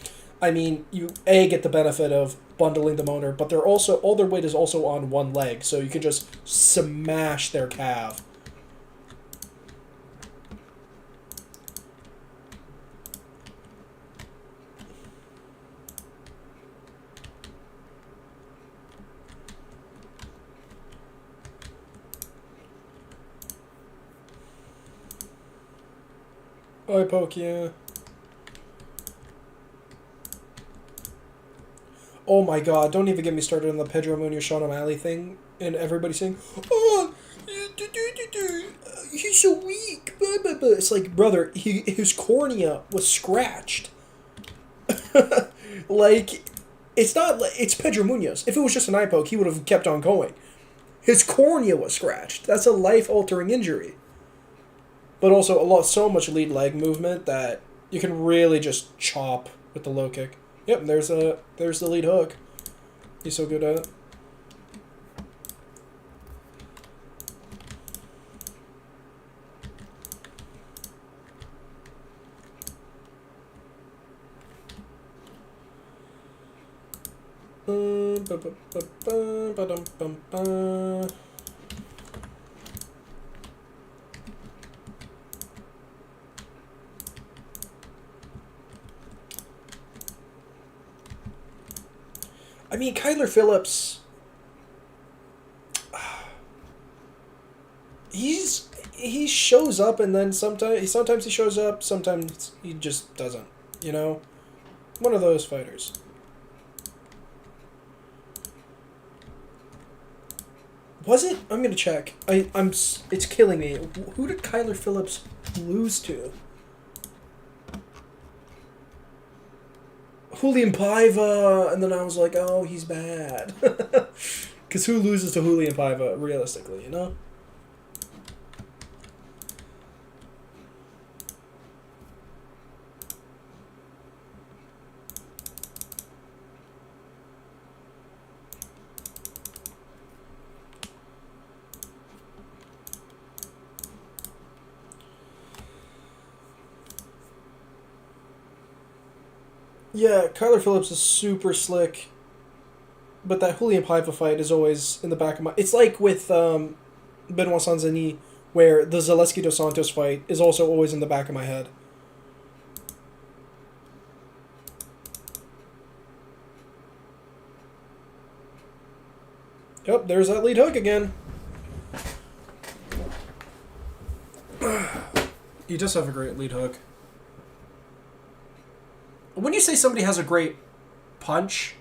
I mean, you get the benefit of bundling the motor, but they're also all their weight is also on one leg, so you can just smash their calf. I poke you. Oh my god, don't even get me started on the Pedro Munoz Sean O'Malley thing and everybody saying, oh, he's so weak. Blah, blah, blah. It's like, brother, his cornea was scratched. Like, it's not like it's Pedro Munoz. If it was just an eye poke, he would have kept on going. His cornea was scratched. That's a life-altering injury. But also so much lead leg movement that you can really just chop with the low kick. Yep, there's the lead hook. He's so good at it. I mean, Kyler Phillips, he shows up and then sometimes he shows up, sometimes he just doesn't. You know, one of those fighters. Was it? I'm gonna check. It's killing me. Who did Kyler Phillips lose to? Julian Paiva, and then I was like, oh, he's bad. Because who loses to Julian Paiva, realistically, you know? Yeah, Kyler Phillips is super slick, but that Julian Paiva fight is always in the back of my... It's like with Benoit Sanzani, where the Zaleski Dos Santos fight is also always in the back of my head. Yep, there's that lead hook again. He does have a great lead hook. When you say somebody has a great punch...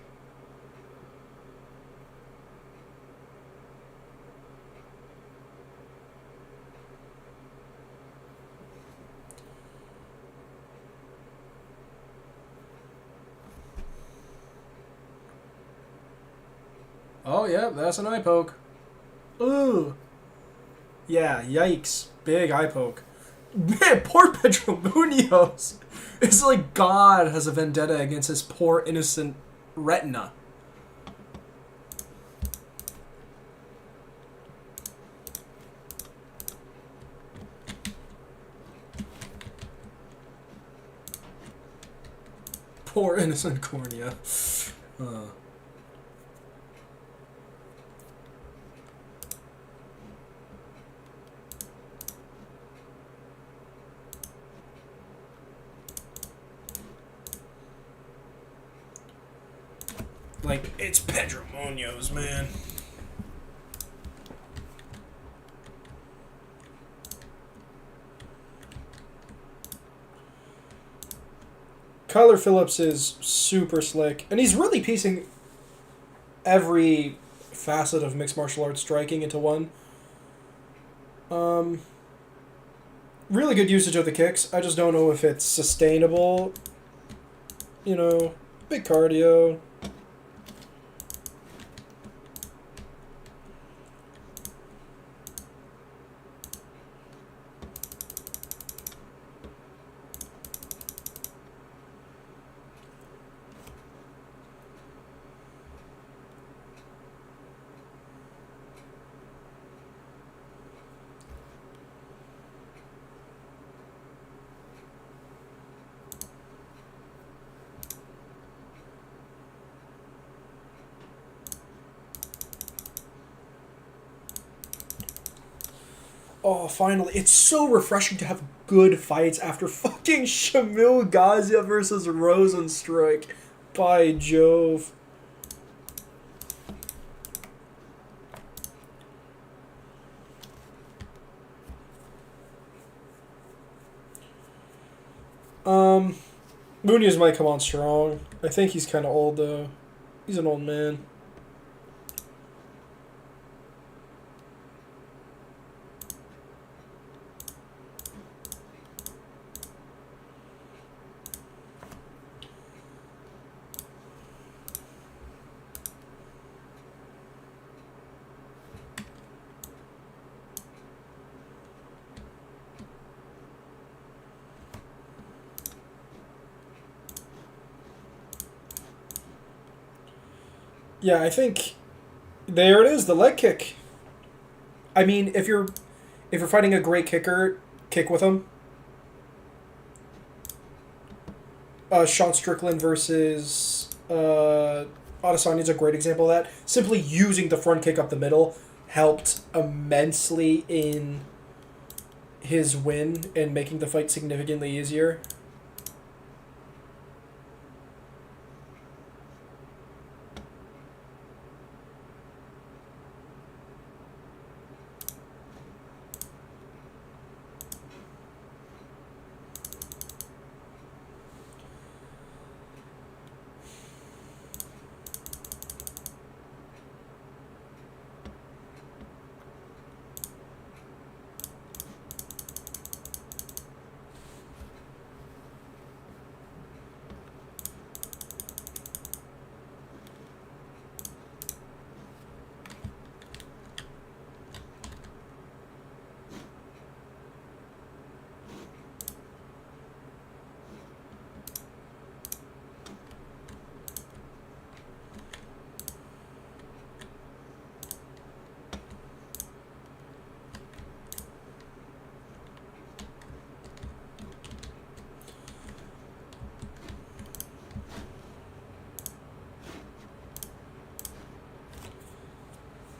Oh, yeah, that's an eye poke. Ooh. Yeah, yikes. Big eye poke. Man, poor Pedro Munoz. It's like God has a vendetta against his poor, innocent retina. Poor, innocent cornea. Like, it's Pedro Munoz, man. Kyler Phillips is super slick, and he's really piecing every facet of mixed martial arts striking into one. Really good usage of the kicks. I just don't know if it's sustainable. You know, big cardio. Oh, finally. It's so refreshing to have good fights after fucking Shamil Gazia versus Rosenstrike. By Jove. Munoz might come on strong. I think he's kind of old, though. He's an old man. Yeah, I think there it is, the leg kick. I mean, if you're fighting a great kicker, kick with him. Sean Strickland versus Adesanya's a great example of that. Simply using the front kick up the middle helped immensely in his win and making the fight significantly easier.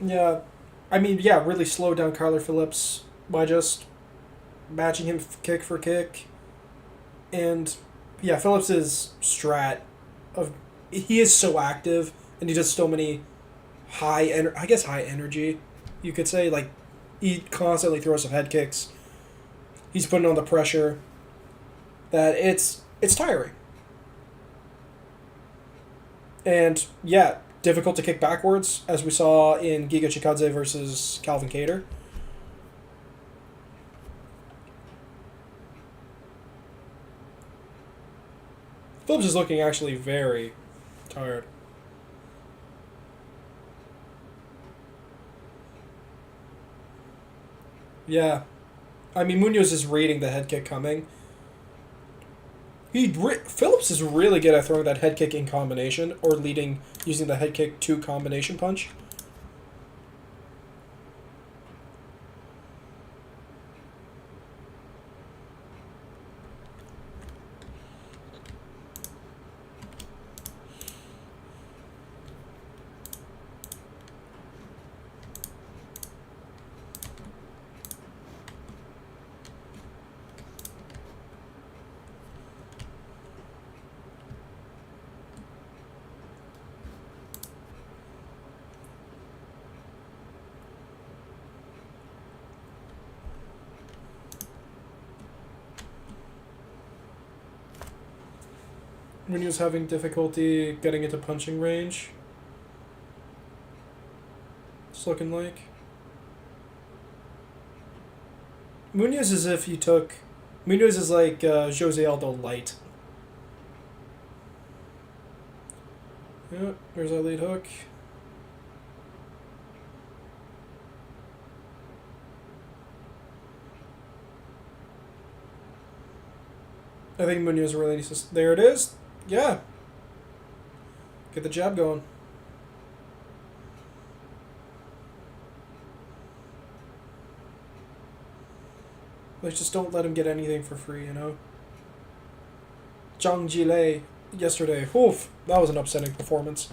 Yeah, I mean, yeah, really slowed down Kyler Phillips by just matching him kick for kick, and yeah, Phillips's strat of he is so active and he does so many high energy, you could say, like he constantly throws some head kicks. He's putting on the pressure that it's tiring. And yeah, difficult to kick backwards, as we saw in Giga Chikadze versus Calvin Cater. Phillips is looking actually very tired. Yeah. I mean, Munoz is reading the head kick coming. Phillips is really good at throwing that head kick in combination or leading using the head kick to combination punch. When he was having difficulty getting into punching range, it's looking like. Munoz is if you took. Munoz is like Jose Aldo light. Yeah, there's our lead hook. I think Munoz really needs to. There it is. Yeah. Get the jab going. Like, just don't let him get anything for free, you know? Zhang Jilei yesterday. Oof. That was an upsetting performance.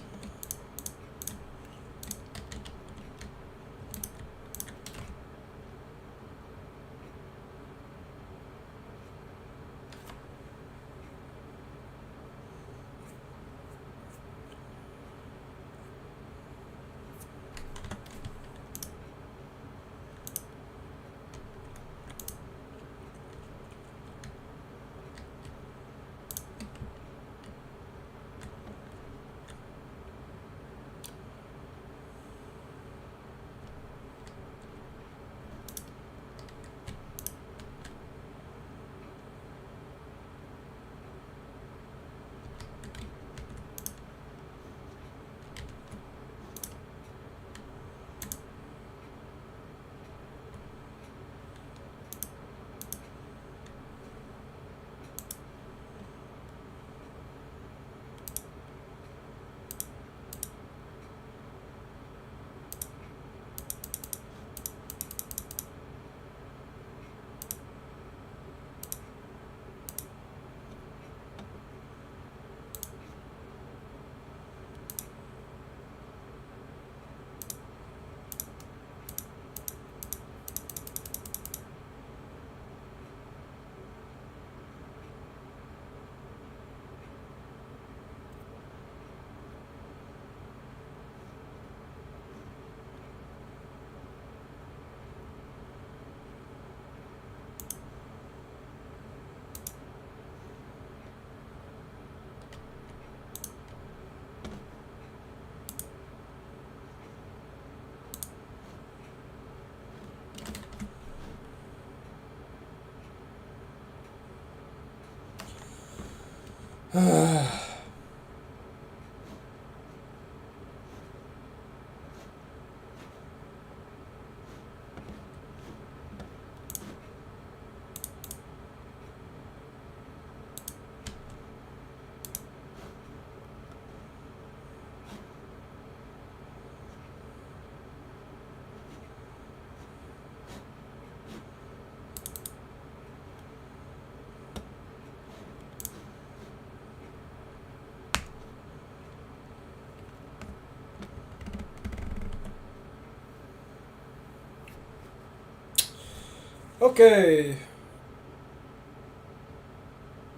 Okay.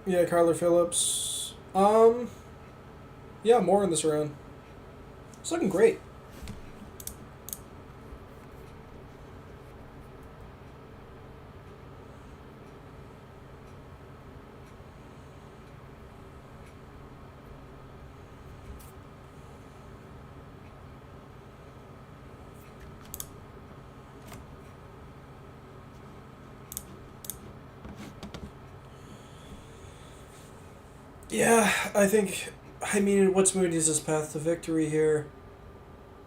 Yeah, Kyler Phillips. Yeah, more in this round. It's looking great. Yeah, I think. I mean, what's Moody's path to victory here?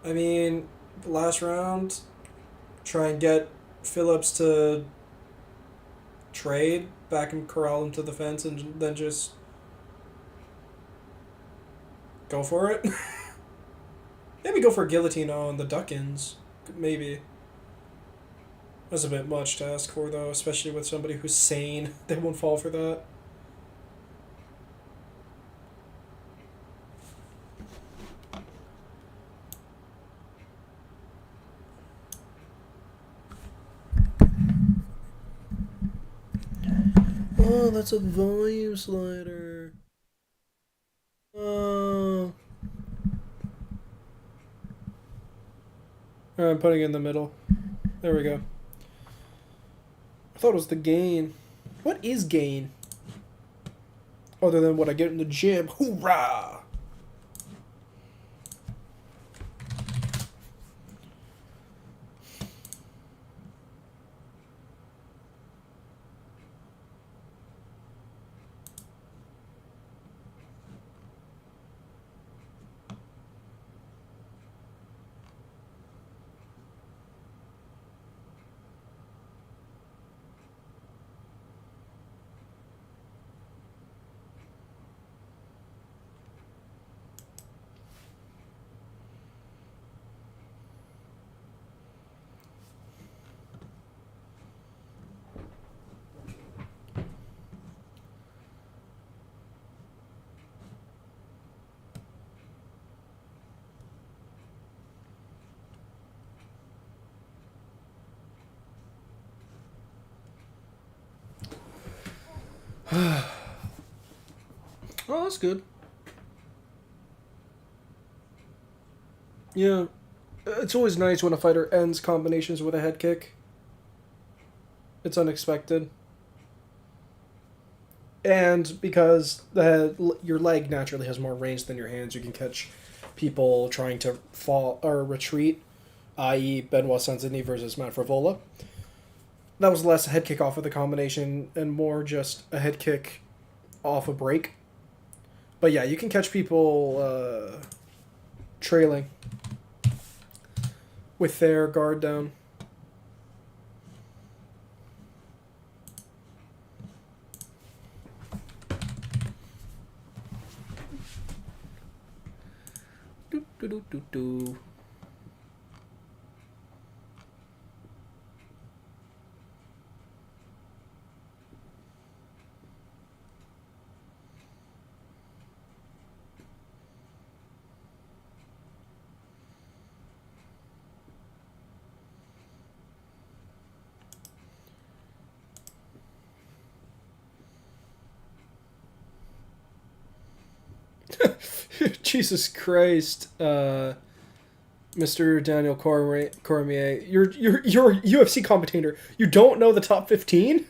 I mean, last round, try and get Phillips to trade, back and corral him to the fence, and then just go for it. Maybe go for guillotine on the Duckins. Maybe. That's a bit much to ask for, though, especially with somebody who's sane. They won't fall for that. Oh, that's a volume slider. Oh. Alright, I'm putting it in the middle. There we go. I thought it was the gain. What is gain? Other than what I get in the gym. Hoorah! Oh, that's good. Yeah. It's always nice when a fighter ends combinations with a head kick. It's unexpected. And because your leg naturally has more range than your hands, you can catch people trying to fall or retreat, i.e., Benoit Saint-Denis versus Matt Frivola. That was less a head kick off of the combination and more just a head kick off a break. But yeah, you can catch people trailing with their guard down. Do, do, do, do, do. Jesus Christ, Mr. Daniel Cormier, you're a UFC commentator. You don't know the top 15?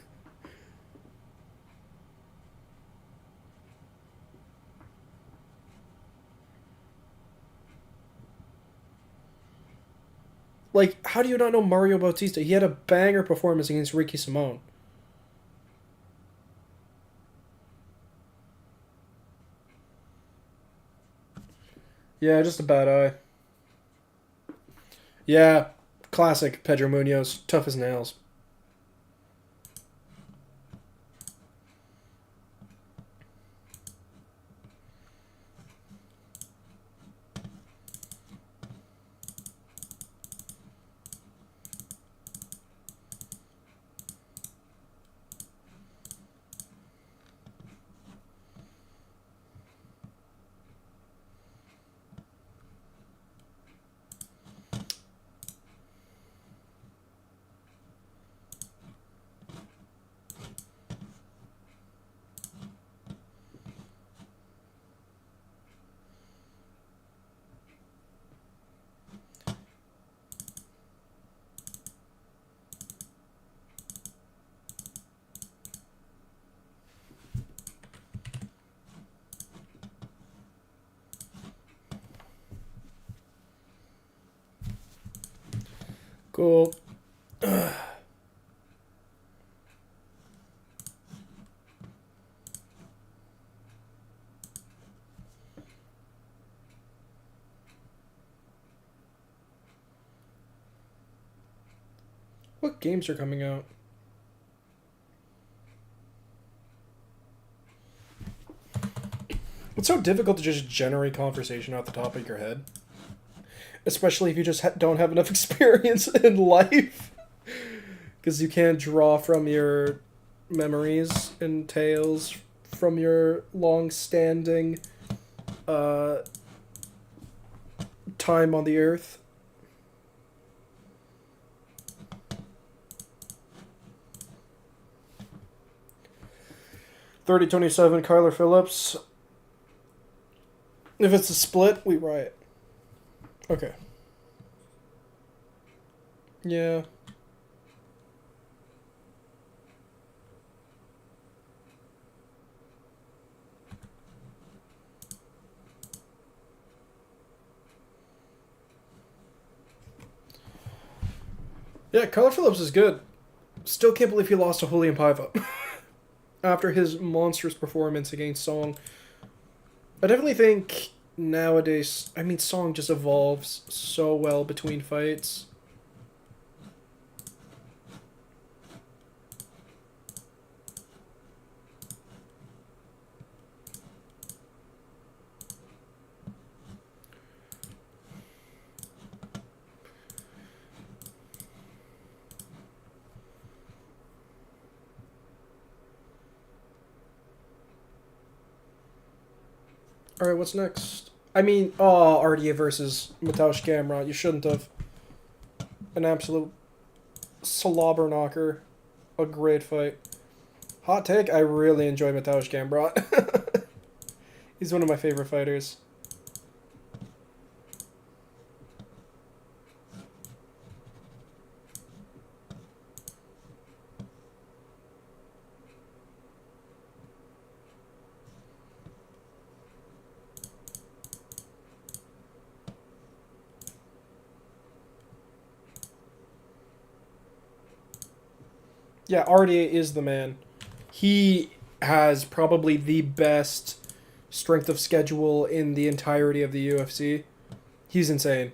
Like, how do you not know Mario Bautista? He had a banger performance against Ricky Simone. Yeah, just a bad eye. Yeah, classic Pedro Munoz, tough as nails. Cool. What games are coming out? It's so difficult to just generate conversation off the top of your head. Especially if you just don't have enough experience in life. Because you can't draw from your memories and tales from your long-standing time on the earth. 30-27, Kyler Phillips. If it's a split, we riot. Okay. Yeah. Yeah, Kyler Phillips is good. Still can't believe he lost to Julian Paiva. After his monstrous performance against Song. I definitely think nowadays, I mean, Song just evolves so well between fights. Alright, what's next? I mean, oh, RDA versus Mateusz Gamrot. You shouldn't have. An absolute slobber knocker. A great fight. Hot take, I really enjoy Mateusz Gamrot. He's one of my favorite fighters. Yeah, RDA is the man. He has probably the best strength of schedule in the entirety of the UFC. He's insane.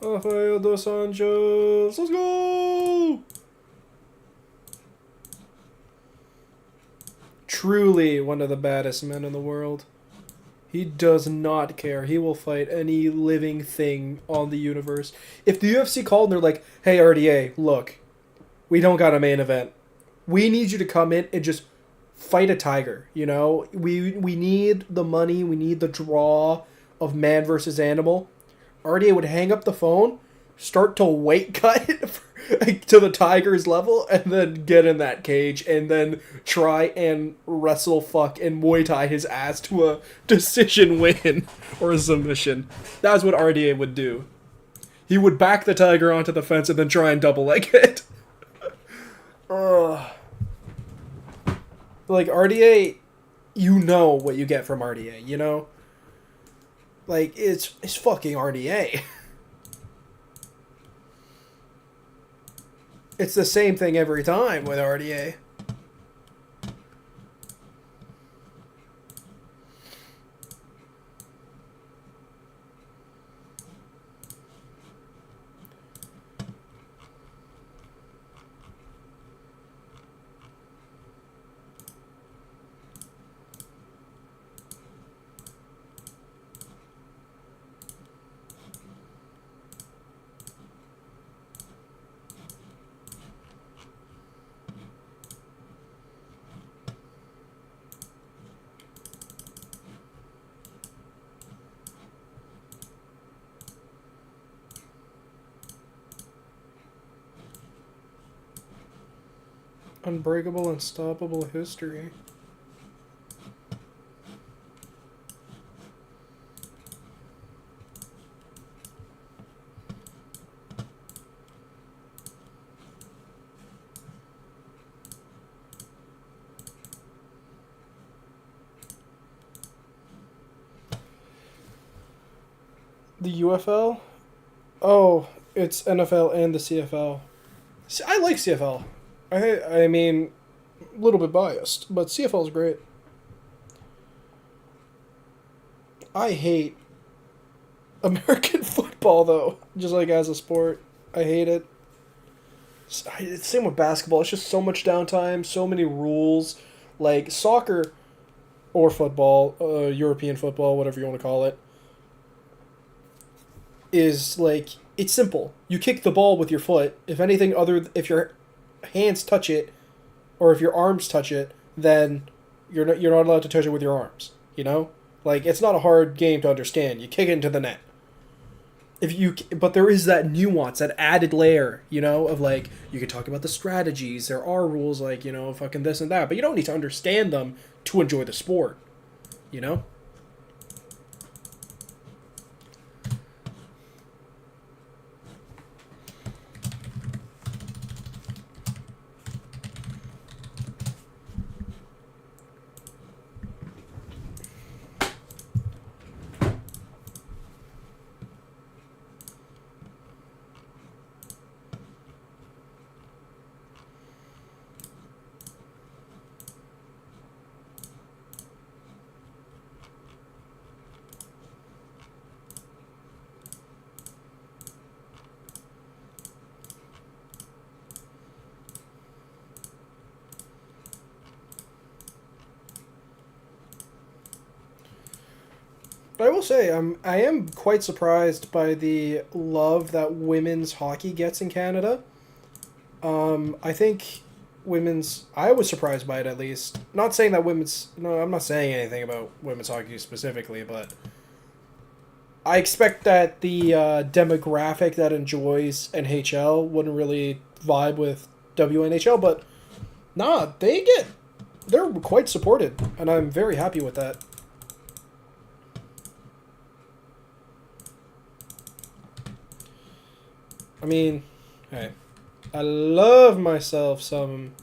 Rafael dos Anjos, let's go! Truly one of the baddest men in the world. He does not care. He will fight any living thing on the universe. If the UFC called and they're like, hey RDA, look, we don't got a main event. We need you to come in and just fight a tiger, you know? We need the money, we need the draw of man versus animal. RDA would hang up the phone, start to weight cut to the Tiger's level and then get in that cage and then try and wrestle fuck and Muay Thai his ass to a decision win or a submission. That's what RDA would do. He would back the Tiger onto the fence and then try and double leg it. Like, RDA, you know what you get from RDA, you know? Like, it's fucking RDA. It's the same thing every time with RDA. Unbreakable, unstoppable history. The UFL? Oh, it's NFL and the CFL. I like CFL. I mean, a little bit biased, but CFL is great. I hate American football, though. Just like as a sport. I hate it. It's same with basketball. It's just so much downtime, so many rules. Like soccer or football, European football, whatever you want to call it, is like, it's simple. You kick the ball with your foot. If your hands touch it, or if your arms touch it, then you're not allowed to touch it with your arms. You know, like it's not a hard game to understand. You kick it into the net. But there is that nuance, that added layer, you know, of like you could talk about the strategies. There are rules like, you know, fucking this and that, but you don't need to understand them to enjoy the sport. You know. But I will say, I am quite surprised by the love that women's hockey gets in Canada. I think I was surprised by it at least. Not saying that no, I'm not saying anything about women's hockey specifically, but I expect that the demographic that enjoys NHL wouldn't really vibe with WNHL, but nah, they're quite supported, and I'm very happy with that. I mean, hey, I love myself some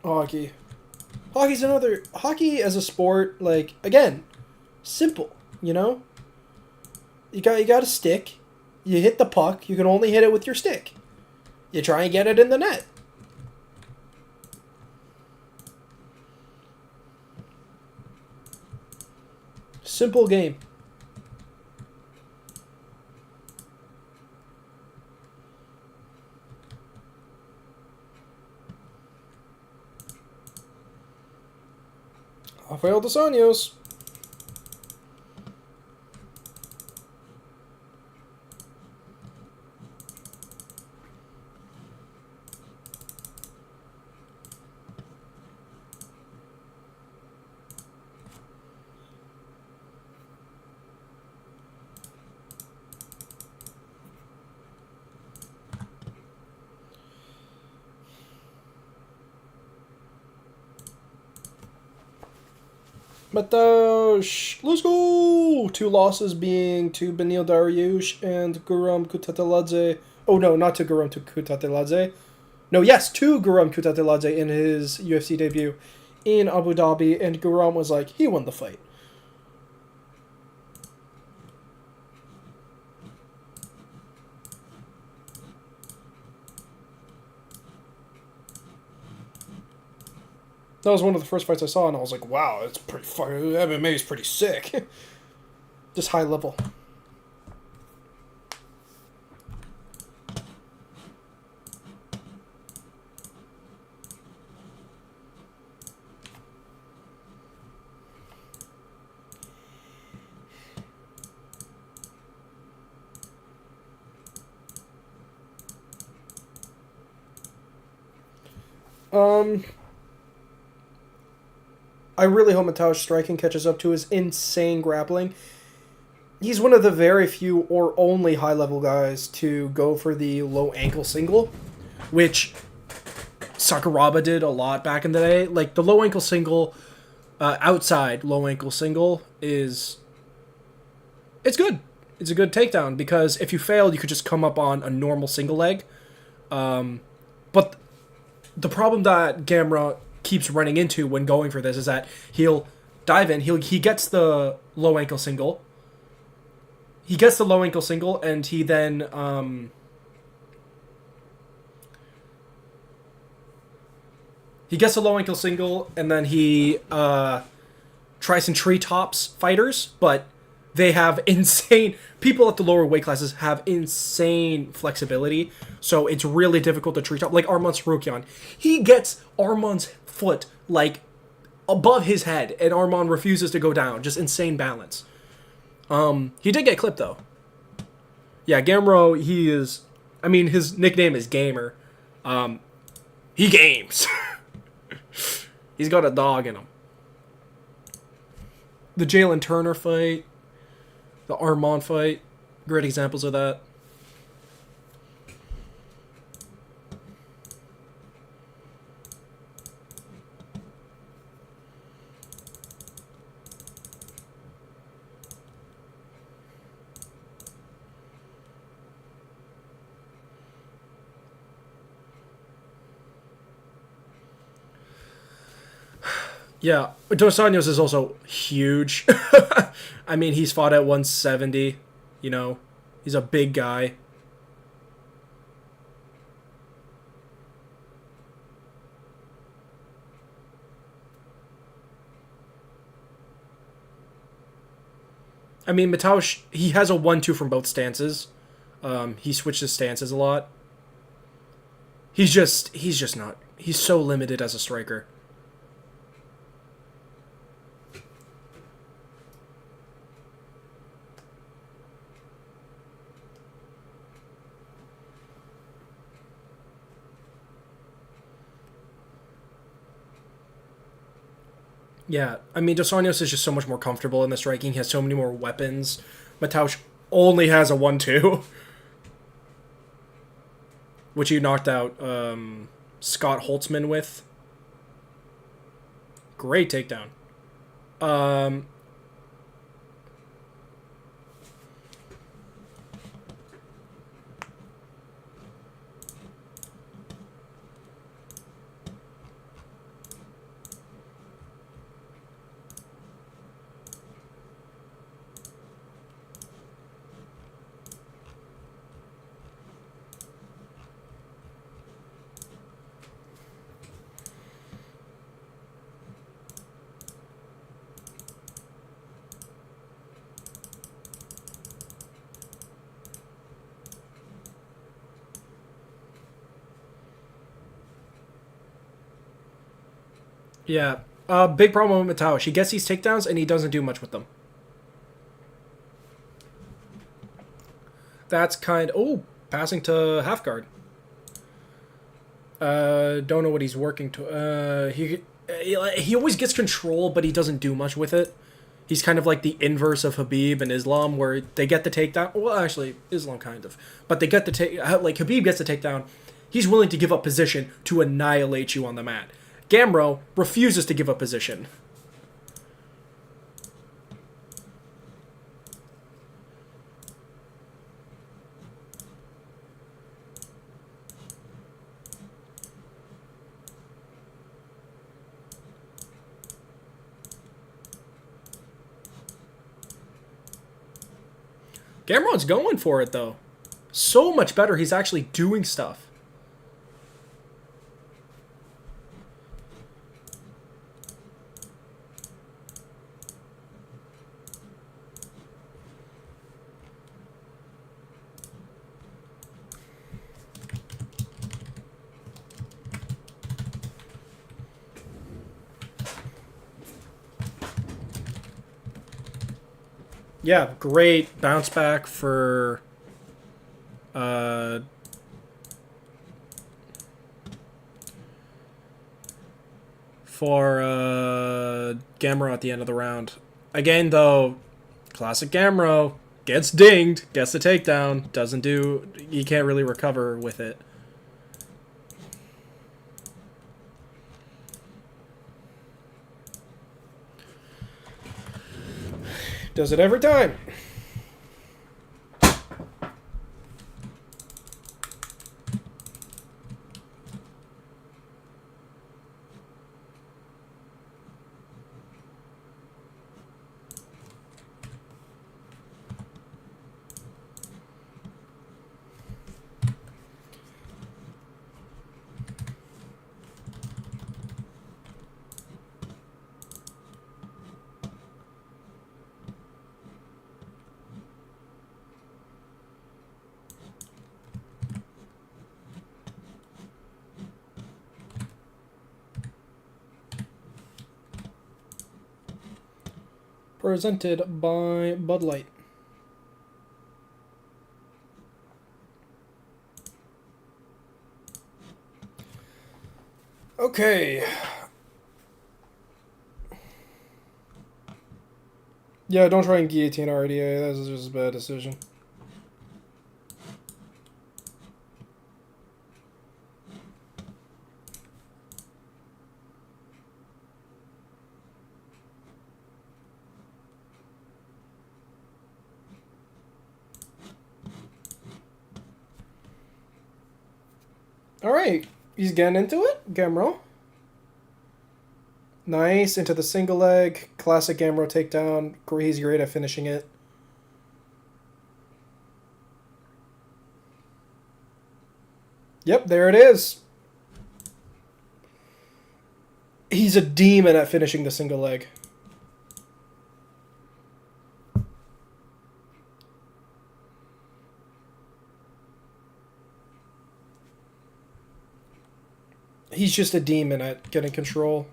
hockey. Hockey as a sport, like, again, simple, you know? You got a stick, you hit the puck, you can only hit it with your stick. You try and get it in the net. Simple game. Rafael dos Anjos. Matosh, let's go! 2 losses being to Benil Dariush and Guram Kutateladze. Oh no, not to Guram to Kutateladze. No, yes, to Guram Kutateladze in his UFC debut in Abu Dhabi, and Guram was like, he won the fight. That was one of the first fights I saw, and I was like, wow, it's pretty fucking... MMA is pretty sick. Just high level. I really hope Matau's striking catches up to his insane grappling. He's one of the very few or only high-level guys to go for the low ankle single, which Sakuraba did a lot back in the day. Like, the low ankle single, outside low ankle single is... It's good. It's a good takedown, because if you failed, you could just come up on a normal single leg. But the problem that Gamera keeps running into when going for this is that he'll dive in, he gets the low ankle single. He gets the low ankle single, and he then he gets the low ankle single, and then he tries some treetops fighters, but they have insane... People at the lower weight classes have insane flexibility, so it's really difficult to treetop. Like Arman Sarukian. He gets Arman's foot, like, above his head, and Arman refuses to go down. Just insane balance. He did get clipped, though. Yeah, Gamero, he is... I mean, his nickname is Gamer. He games. He's got a dog in him. The Jalen Turner fight... The Armand fight, great examples of that. Yeah, Dos Anjos is also huge. I mean, he's fought at 170, you know. He's a big guy. I mean, Mataush, he has a 1-2 from both stances. He switches stances a lot. He's just not... He's so limited as a striker. Yeah, I mean, Dos Anjos is just so much more comfortable in the striking. He has so many more weapons. Mataush only has a 1-2. Which he knocked out Scott Holtzman with. Great takedown. Yeah. Big problem with Mataush. He gets these takedowns and he doesn't do much with them. That's kind... Oh, passing to half guard. Don't know what he's working to... He always gets control, but he doesn't do much with it. He's kind of like the inverse of Khabib and Islam, where they get the takedown. Well, actually, Islam kind of. But they get the take... Like, Khabib gets the takedown. He's willing to give up position to annihilate you on the mat. Gamero refuses to give up position. Gamron's going for it, though. So much better. He's actually doing stuff. Yeah, great bounce back for Gamro at the end of the round. Again, though, classic Gamro gets dinged, gets the takedown, doesn't do. He can't really recover with it. Does it every time. Presented by Bud Light. Okay. Yeah, don't try and guillotine RDA. That's just a bad decision. Alright, he's getting into it, Gamro. Nice, into the single leg. Classic Gamro takedown. He's great at finishing it. Yep, there it is. He's a demon at finishing the single leg. He's just a demon at getting control.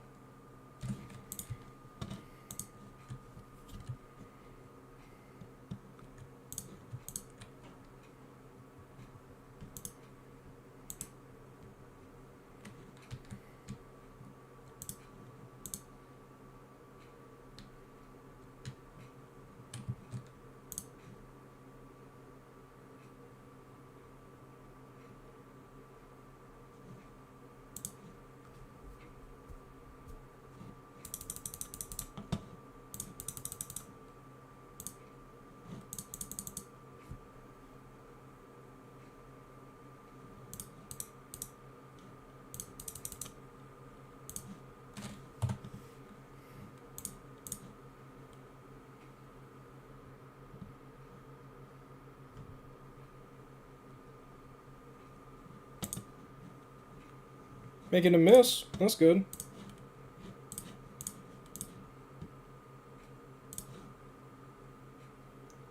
Making a miss. That's good.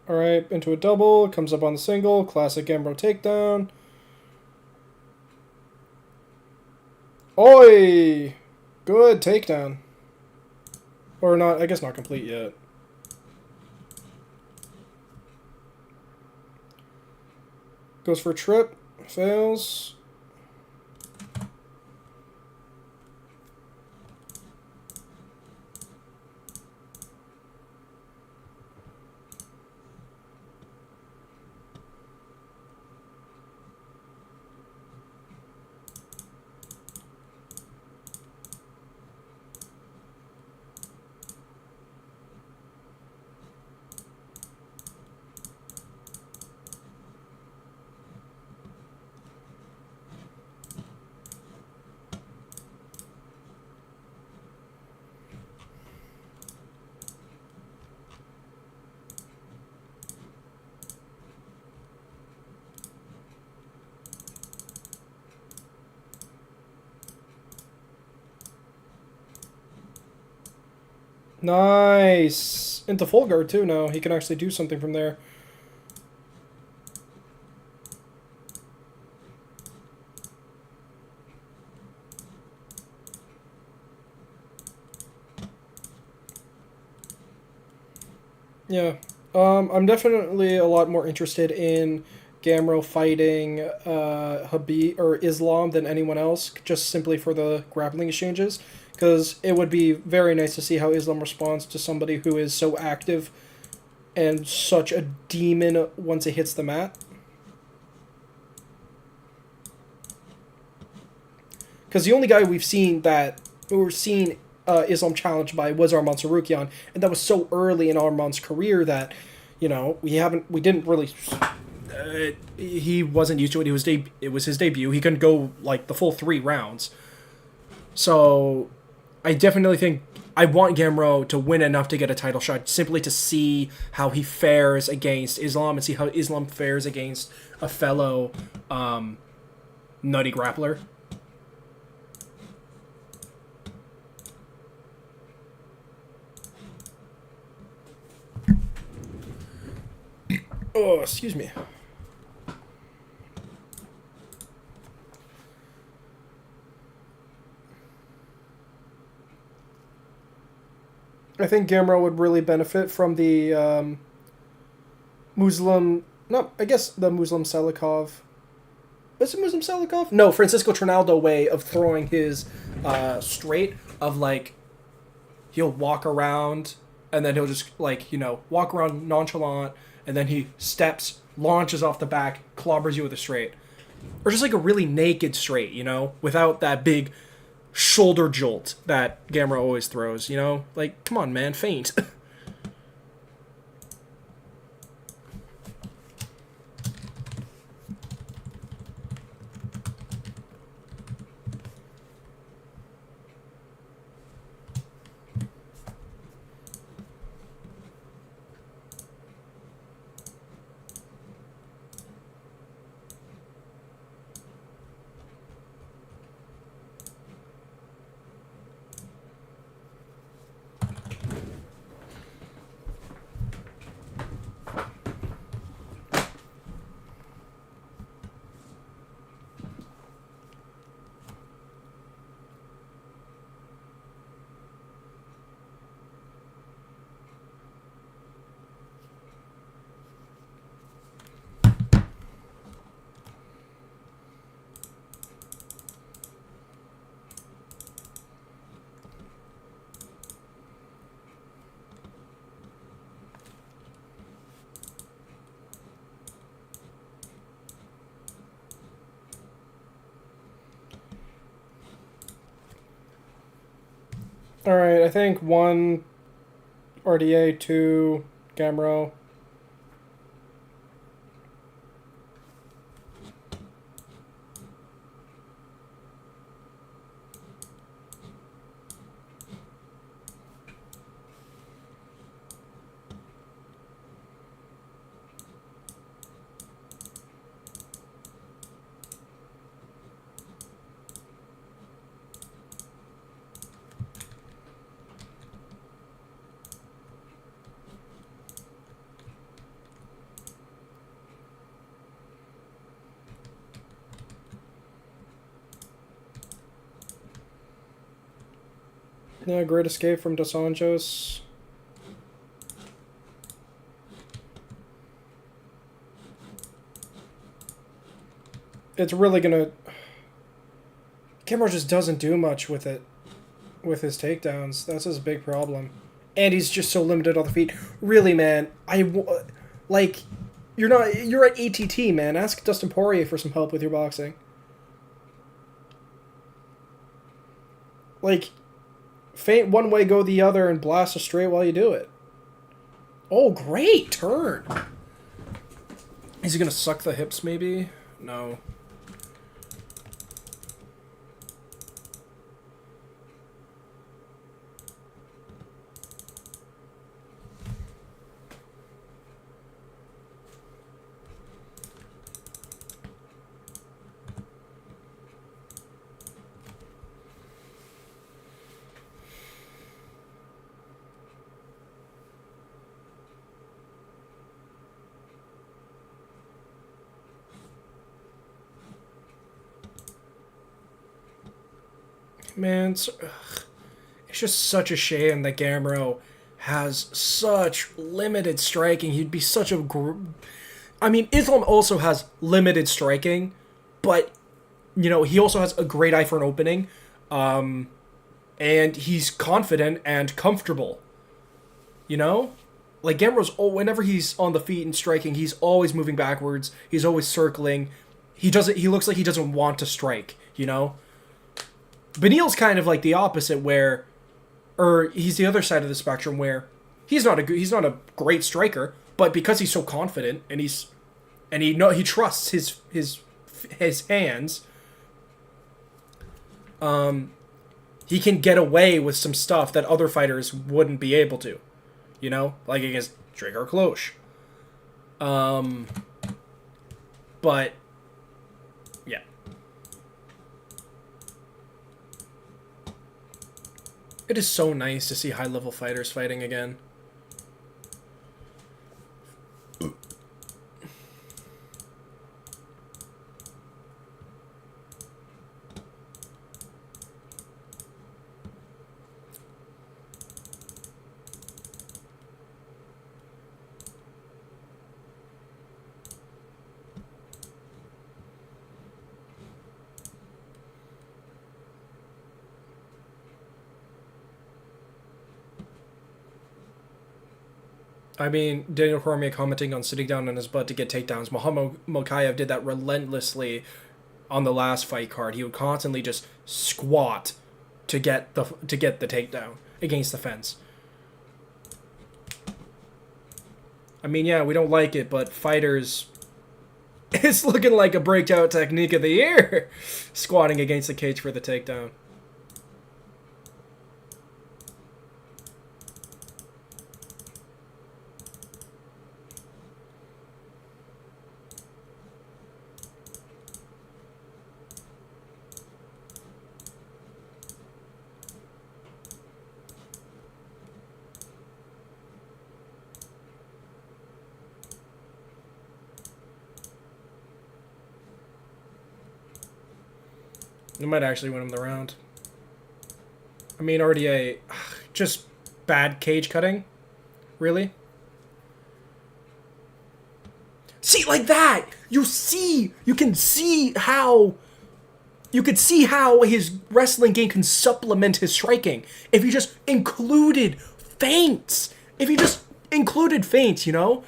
Alright, into a double. Comes up on the single. Classic Gambro takedown. Oi! Good takedown. Or not, I guess not complete yet. Goes for a trip. Fails. Nice. Into full guard too now. He can actually do something from there. Yeah. I'm definitely a lot more interested in Gamro fighting Habib or Islam than anyone else, just simply for the grappling exchanges. Because it would be very nice to see how Islam responds to somebody who is so active and such a demon once it hits the mat. Because the only guy we've seen Islam challenged by was Arman Sarukian, and that was so early in Arman's career that, we didn't really. He wasn't used to it. It was his debut. He couldn't go like the full 3 rounds. So, I definitely think I want Gamro to win enough to get a title shot, simply to see how he fares against Islam and see how Islam fares against a fellow nutty grappler. Oh, excuse me. I think Gamro would really benefit from the Muslim. No, I guess the Muslim Selikov. Is it Muslim Selikov? No, Francisco Trinaldo way of throwing his straight of like he'll walk around and then he'll just walk around nonchalant and then he steps, launches off the back, clobbers you with a straight. Or just like a really naked straight, without that big shoulder jolt that Gamera always throws, Like, come on, man, feint. Alright, I think 1 RDA, 2 Gamero. Yeah, great escape from Dos Anjos. It's really gonna... Kimmer just doesn't do much with it. With his takedowns. That's his big problem. And he's just so limited on the feet. Really, man, you're at ATT, man. Ask Dustin Poirier for some help with your boxing. Like, feint one way, go the other, and blast a straight while you do it. Oh, great turn. Is he gonna suck the hips, maybe? No. Man, it's just such a shame that Gamero has such limited striking. He'd be such a... I mean, Islam also has limited striking, but, you know, he also has a great eye for an opening. And he's confident and comfortable. You know? Like, Gamero's, whenever he's on the feet and striking, he's always moving backwards. He's always circling. He looks like he doesn't want to strike, you know? Benil's kind of like the opposite, where... Or he's the other side of the spectrum, where he's not a great striker, but because he's so confident and he trusts his hands, he can get away with some stuff that other fighters wouldn't be able to, you know, like against Dragar Klosh. But yeah. It is so nice to see high-level fighters fighting again. I mean, Daniel Cormier commenting on sitting down on his butt to get takedowns. Muhammad Mokaev did that relentlessly on the last fight card. He would constantly just squat to get the takedown against the fence. I mean, yeah, we don't like it, but fighters... It's looking like a breakout technique of the year! Squatting against the cage for the takedown. It might actually win him the round. I mean, RDA, just bad cage cutting? Really? See, like that! You can see how his wrestling game can supplement his striking. If he just included feints. You know?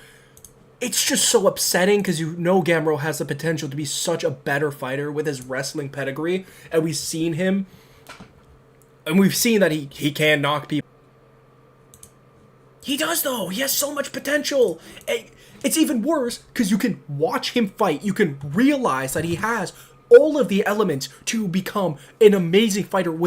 It's just so upsetting because you know Gamero has the potential to be such a better fighter with his wrestling pedigree, and we've seen that he can knock people. He does, though. He has so much potential. It's even worse because you can watch him fight. You can realize that he has all of the elements to become an amazing fighter with